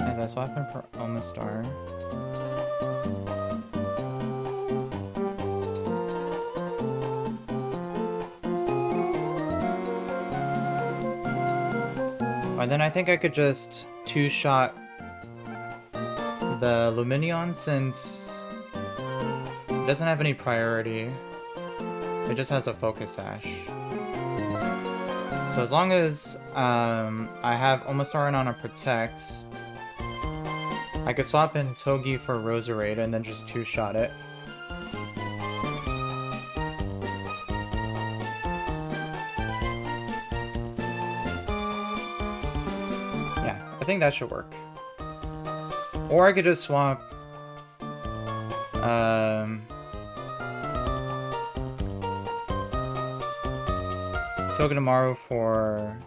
As I swap him for Omastar. And then I think I could just two-shot the Lumineon since it doesn't have any priority. It just has a Focus Sash. So as long as I have Omastar on a Protect, I could swap in Togi for Roserade and then just two-shot it. Yeah, I think that should work. Or I could just swap Togedemaru for...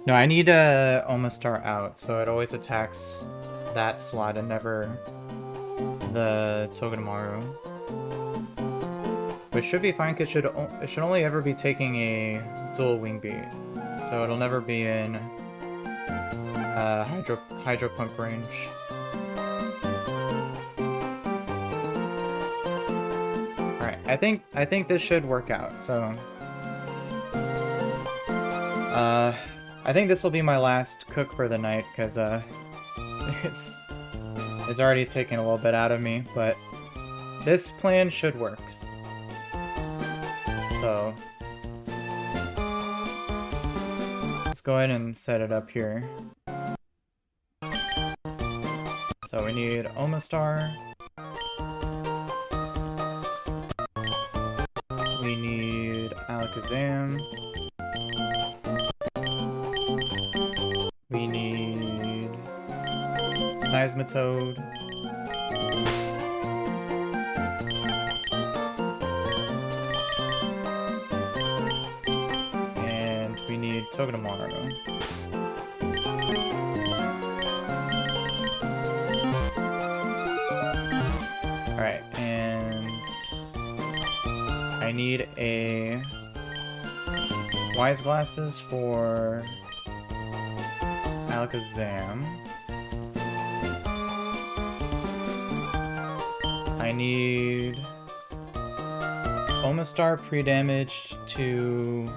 No, I need Omastar out, so it always attacks that slot and never the Togedemaru. Which should be fine, because it should only ever be taking a dual Wing Beat. So it'll never be in Hydro Pump range. Alright, I think this should work out, so... I think this will be my last cook for the night, because it's already taken a little bit out of me, but this plan should work. So let's go ahead and set it up here. So we need Omastar. We need Alakazam. We need Seismitoad. And we need Togedemaru. Alright, and I need a Wise Glasses for Alakazam. I need Omastar pre-damage to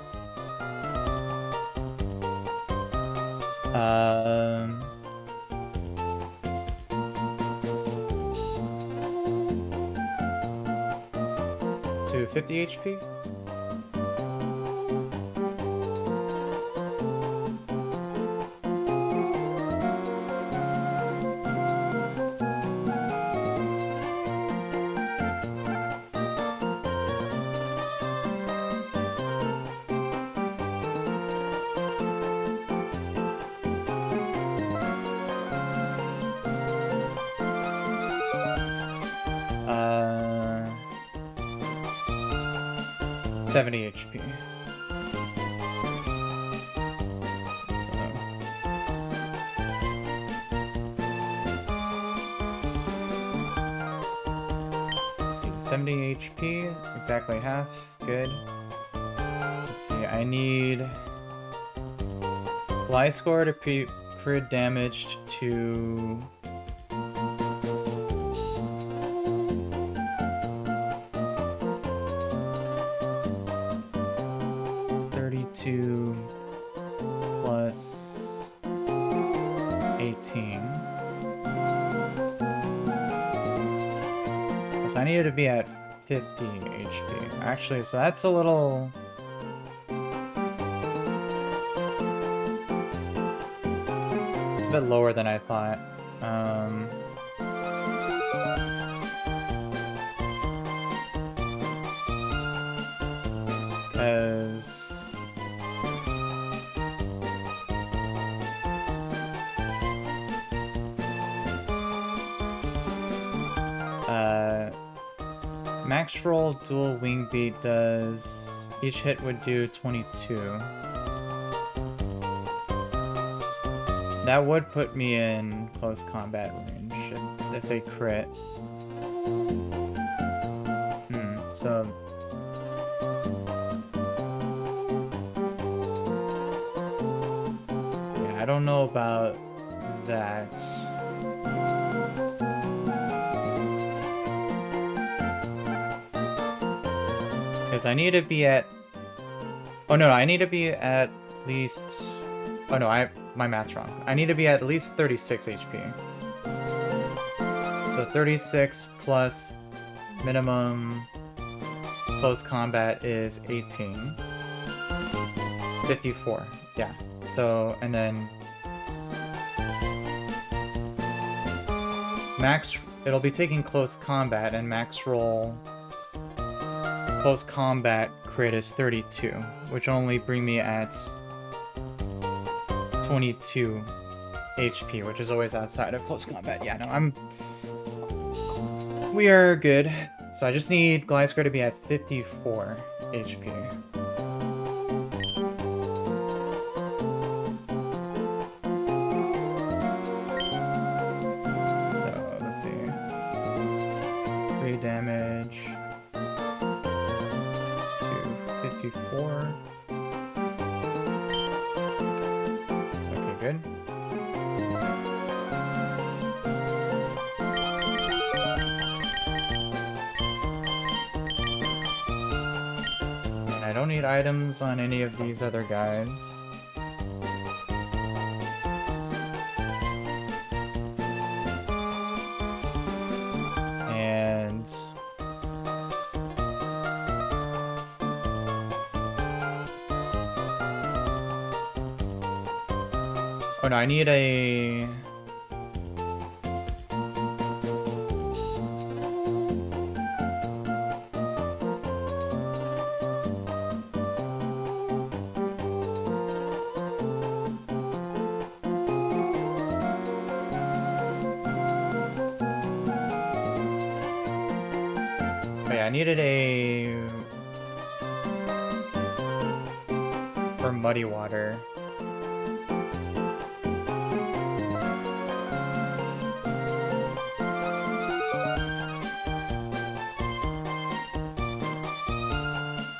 to 50 HP. Uh, 70 HP. So let's see, 70 HP, exactly half. Good. Let's see, I need Fly Score to crit damage to 32 plus 18. So I needed to be at 50 HP. Actually, so that's a little... It's a bit lower than I thought. Because... Max Roll Dual Wing Beat does... Each hit would do 22. That would put me in close combat range if they crit. So... Yeah, I don't know about that. Because I need to be at... Oh no, I need to be at least... Oh no, my math's wrong. I need to be at least 36 HP. So 36 plus minimum close combat is 18. 54, yeah. So, and then it'll be taking close combat, and max roll close combat crit is 32, which only bring me at 22 HP, which is always outside of close combat. Yeah, no, we are good. So I just need Gliscor to be at 54 HP. So let's see. 3 damage to 54. Okay, good. I don't need items on any of these other guys. And oh no, I need a I needed a for muddy water.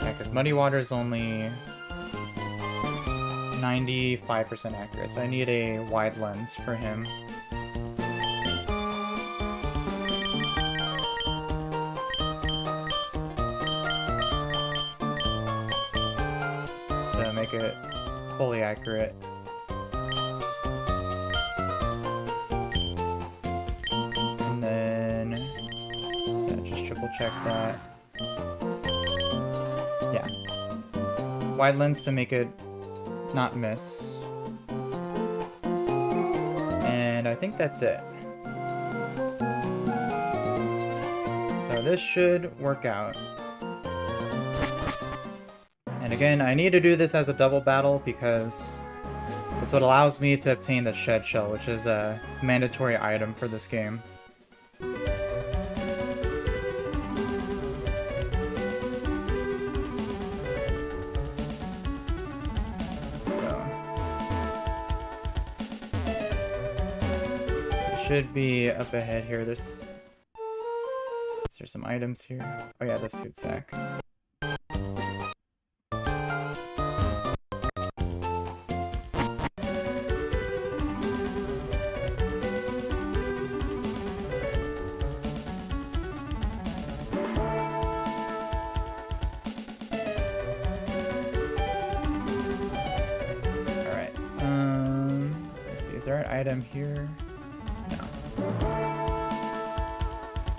Yeah, because muddy water is only 95% accurate, so I need a wide lens for him. Make it fully accurate. And then yeah, just triple check that. Yeah. Wide lens to make it not miss. And I think that's it. So this should work out. And again, I need to do this as a double battle because it's what allows me to obtain the Shed Shell, which is a mandatory item for this game. So it should be up ahead here. There's some items here. Oh yeah, the suit sack. Is there an item here? No.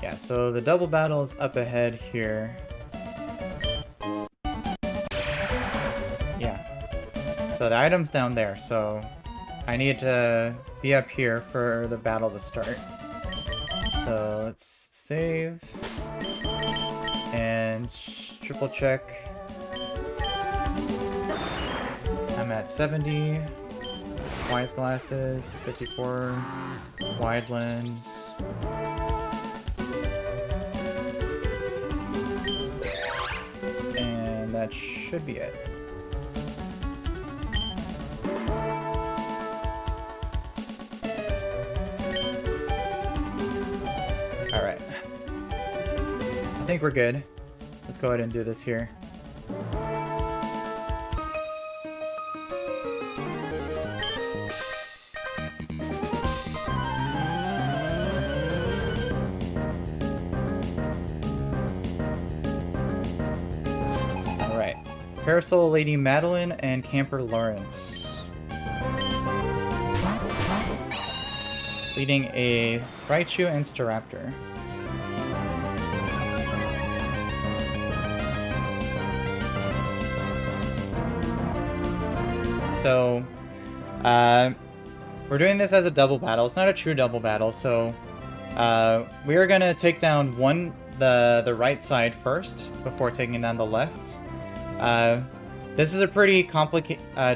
Yeah, so the double battle is up ahead here. Yeah. So the item's down there, so I need to be up here for the battle to start. So let's save. And triple check. I'm at 70. Wise glasses, 54, wide lens. And that should be it. Alright. I think we're good. Let's go ahead and do this here. Parasol Lady Madeline and Camper Lawrence. Leading a Raichu and Staraptor. So, we're doing this as a double battle. It's not a true double battle, so We are gonna take down the right side first before taking down the left. This is a pretty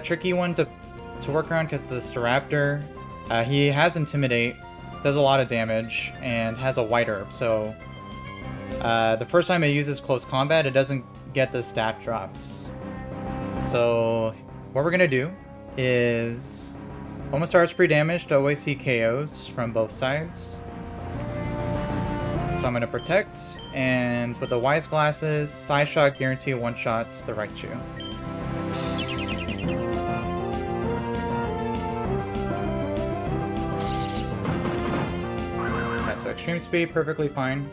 tricky one to work around because the Staraptor, he has Intimidate, does a lot of damage, and has a White Herb. So the first time it uses Close Combat, it doesn't get the stat drops. So what we're gonna do is Omastar's pre-damaged, always see KOs from both sides. So I'm gonna protect, and with the Wise Glasses, Side Shot guarantee one-shots the Raichu. Okay, so Extreme Speed, perfectly fine.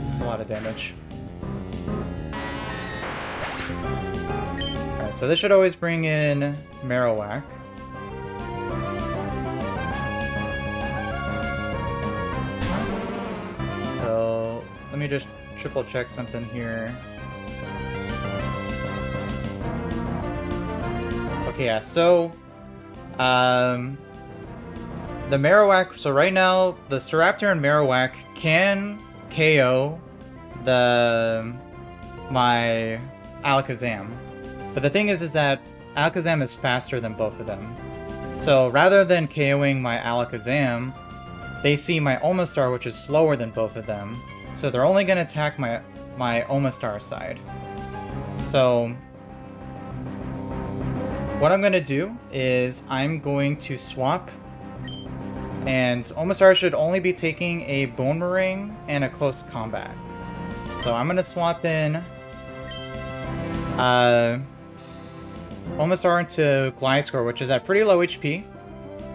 It's a lot of damage. Alright, so this should always bring in Marowak. So let me just triple check something here. Okay, yeah, so the Marowak, so right now the Staraptor and Marowak can KO my Alakazam. But the thing is that Alakazam is faster than both of them. So rather than KOing my Alakazam, they see my Omastar, which is slower than both of them. So they're only going to attack my Omastar side. So what I'm going to do is I'm going to swap. And Omastar should only be taking a Boomerang and a Close Combat. So I'm going to swap in Omastar into Gliscor, which is at pretty low HP.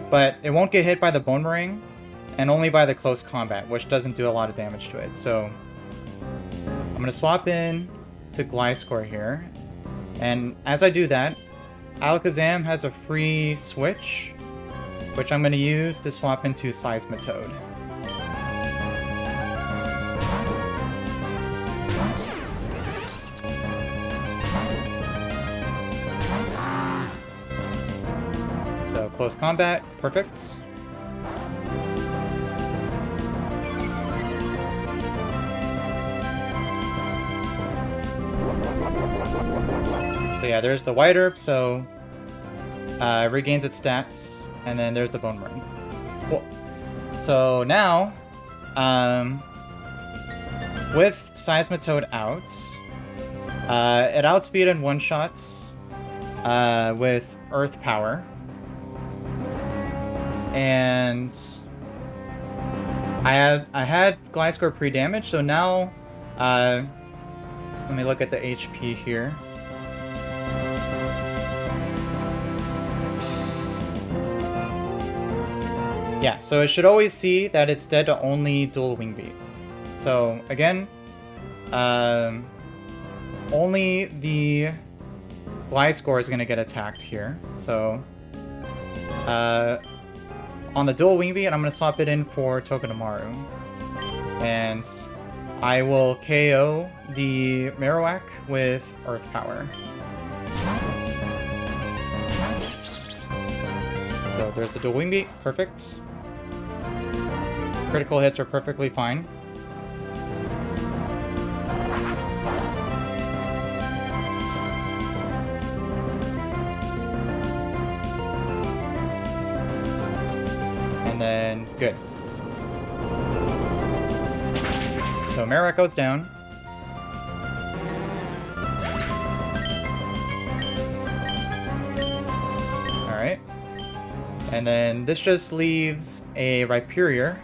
But it won't get hit by the Boomerang. And only by the Close Combat, which doesn't do a lot of damage to it. So I'm going to swap in to Gliscor here. And as I do that, Alakazam has a free switch, which I'm going to use to swap into Seismitoad. So Close Combat, perfect. So yeah, there's the White Herb, so it regains its stats, and then there's the Boomerang. Cool. So now, with Seismitoad out, it outspeed and one-shots with Earth Power. And I had Gliscor pre-damage, so now let me look at the HP here. Yeah, so it should always see that it's dead to only dual Wing Beat. So again, only the Gliscor is going to get attacked here. So on the dual Wing Beat, I'm going to swap it in for Togedemaru. And I will KO the Marowak with Earth Power. So there's the dual Wing Beat, perfect. Critical hits are perfectly fine. And then, good. So Marowak goes down. Alright. And then this just leaves a Rhyperior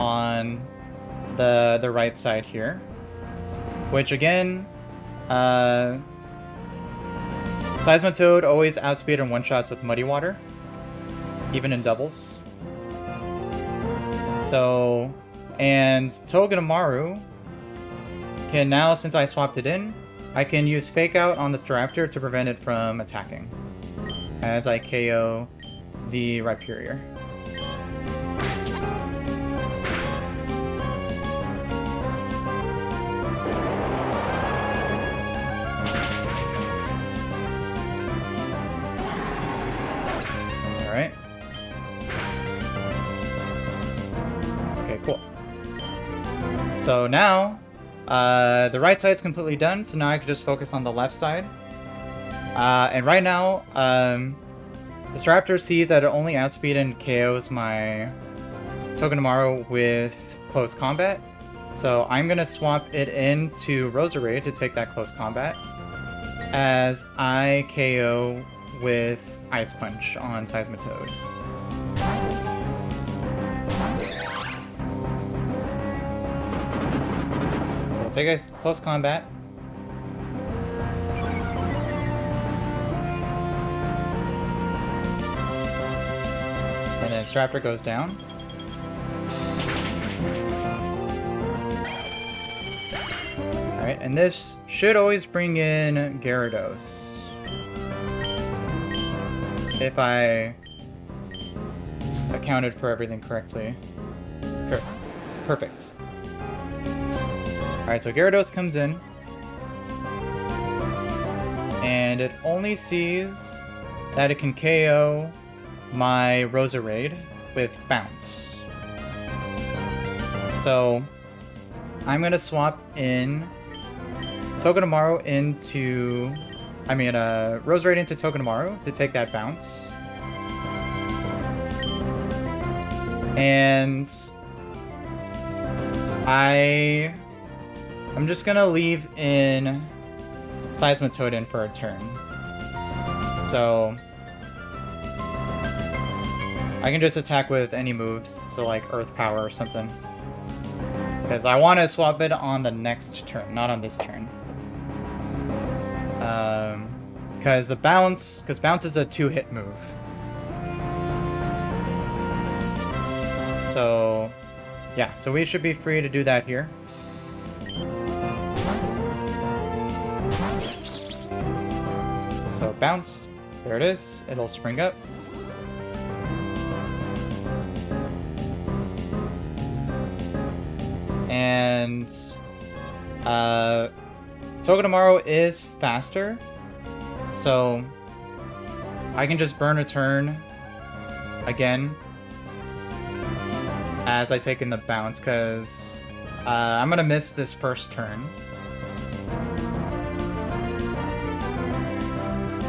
on the right side here, which again, Seismitoad always outspeed and one-shots with Muddy Water, even in doubles. So, and Togedemaru can now, since I swapped it in, I can use Fake Out on the Staraptor to prevent it from attacking as I KO the Rhyperior. Alright, So now, the right side's completely done, so now I can just focus on the left side. And right now, the Staraptor sees that it only outspeed and KOs my Togedemaru with close combat. So I'm gonna swap it into Roserade to take that close combat, as I KO with Ice Punch on Seismitoad. So we'll take a close combat. And then Staraptor goes down. Alright, and this should always bring in Gyarados. If I accounted for everything correctly. Perfect. Alright, so Gyarados comes in. And it only sees that it can KO my Roserade with Bounce. So I'm gonna swap in Togedemaru into... Roserade into Togedemaru to take that Bounce. And I'm just gonna leave in Seismitoad in for a turn. So I can just attack with any moves, so like Earth Power or something. Because I want to swap it on the next turn, not on this turn. Because Bounce is a 2-hit move. So, yeah, so we should be free to do that here. So Bounce, there it is, it'll spring up. And Togedemaru is faster, so I can just burn a turn again as I take in the Bounce, because I'm gonna miss this first turn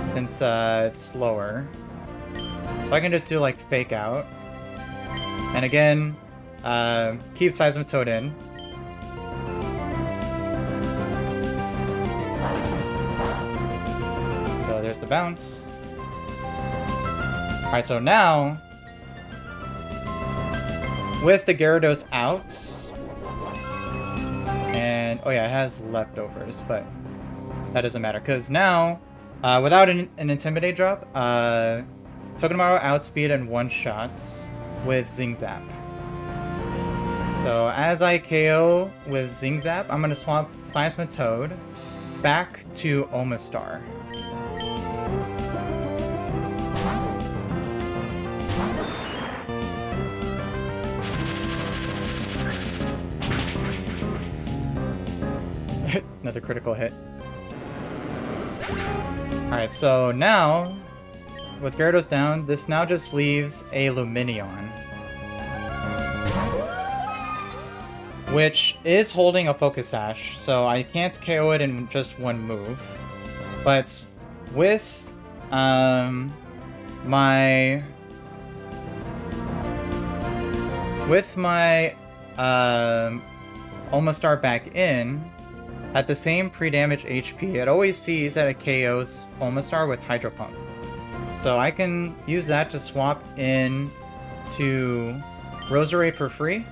since it's slower. So I can just do like Fake Out, and again keep Seismitoad in. There's the Bounce. Alright, so now, with the Gyarados out, and, oh yeah, it has leftovers, but that doesn't matter, because now, without an Intimidate drop, Togedemaru outspeed and one-shots with Zing Zap. So as I KO with Zing Zap, I'm going to swap Seismitoad back to Omastar. Another critical hit. Alright, so now, with Gyarados down, this now just leaves a Lumineon, which is holding a Focus Sash, so I can't KO it in just one move. But with my Omastar back in, at the same pre-damage HP, it always sees that it KOs Omastar with Hydro Pump. So I can use that to swap in to Roserade for free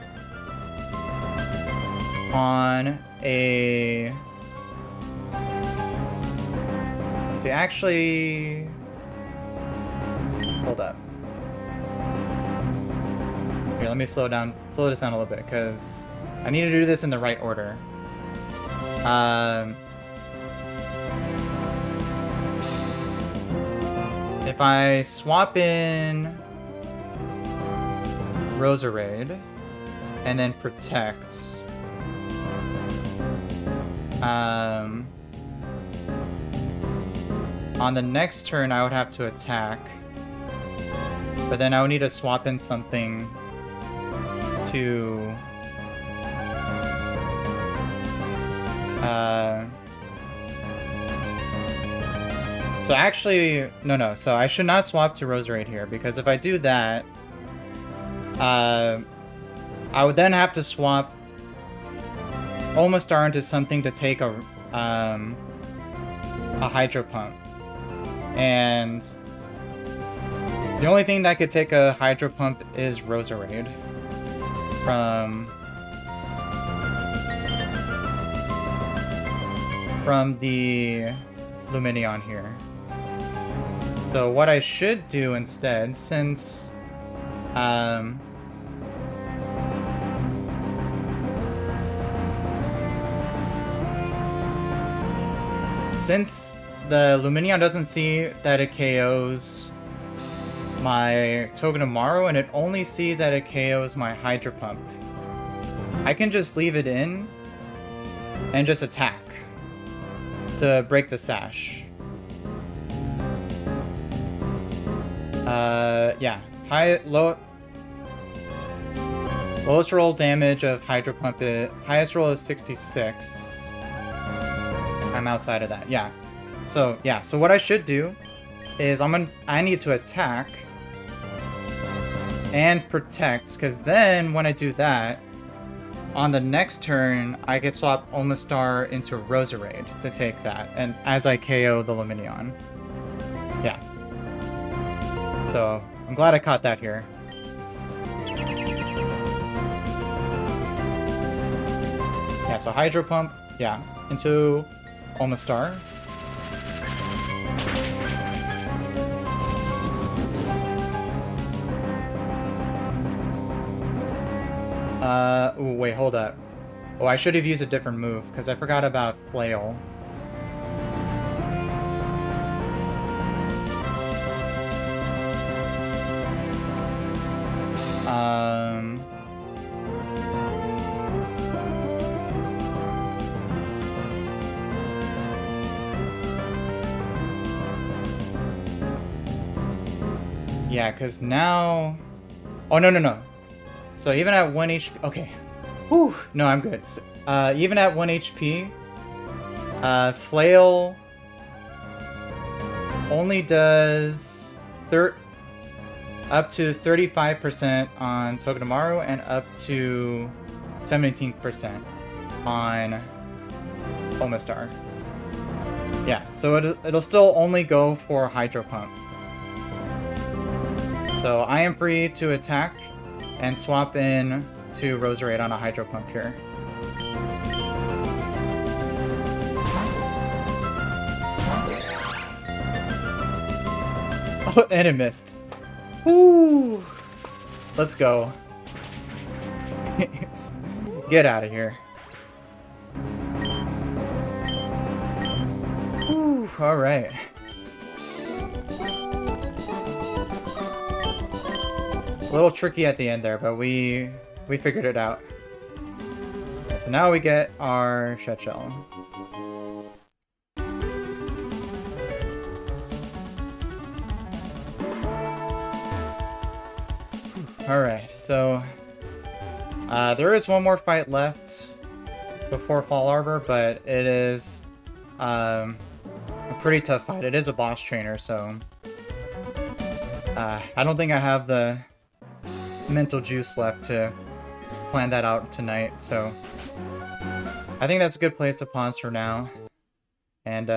on a... Let's see, actually... Hold up. Here, let me slow this down a little bit, because I need to do this in the right order. If I swap in Roserade and then Protect, on the next turn I would have to attack, but then I would need to swap in something to So actually, no. So I should not swap to Roserade here, because if I do that, I would then have to swap Omastar into something to take a Hydro Pump. And the only thing that could take a Hydro Pump is Roserade from the Lumineon here. So what I should do instead, since the Lumineon doesn't see that it KOs my Togedemaru, and it only sees that it KOs my Hydro Pump, I can just leave it in and just attack to break the sash. Yeah. Lowest roll damage of Hydro Pump, highest roll is 66. I'm outside of that. Yeah. So what I should do is I need to attack and protect, because then when I do that, on the next turn, I could swap Omastar into Roserade to take that, and as I KO the Lumineon. Yeah. So, I'm glad I caught that here. Yeah, so Hydro Pump, yeah, into Omastar. Ooh, wait, hold up. Oh, I should have used a different move, because I forgot about Flail. Yeah, because now... Oh, no. So even at 1 HP... Okay. Whew. No, I'm good. Even at 1 HP, Flail only does up to 35% on Togedemaru and up to 17% on Omastar. Yeah, so it'll still only go for Hydro Pump. So I am free to attack and swap in to Roserade on a Hydro Pump here. Oh, and it missed. Woo! Let's go. Get out of here. Woo, alright. A little tricky at the end there, but we figured it out. So now we get our Shell. Alright, so there is one more fight left before Fallarbor, but it is a pretty tough fight. It is a boss trainer, so I don't think I have the mental juice left to plan that out tonight, so I think that's a good place to pause for now, and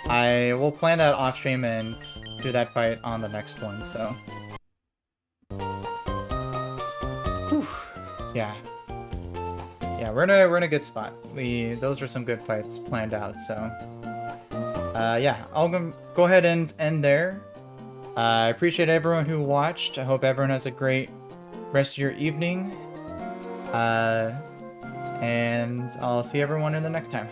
I will plan that off stream and do that fight on the next one. So whew. Yeah, we're in a good spot. Those are some good fights planned out, so yeah, I'll go ahead and end there. I appreciate everyone who watched. I hope everyone has a great rest of your evening. And I'll see everyone in the next time.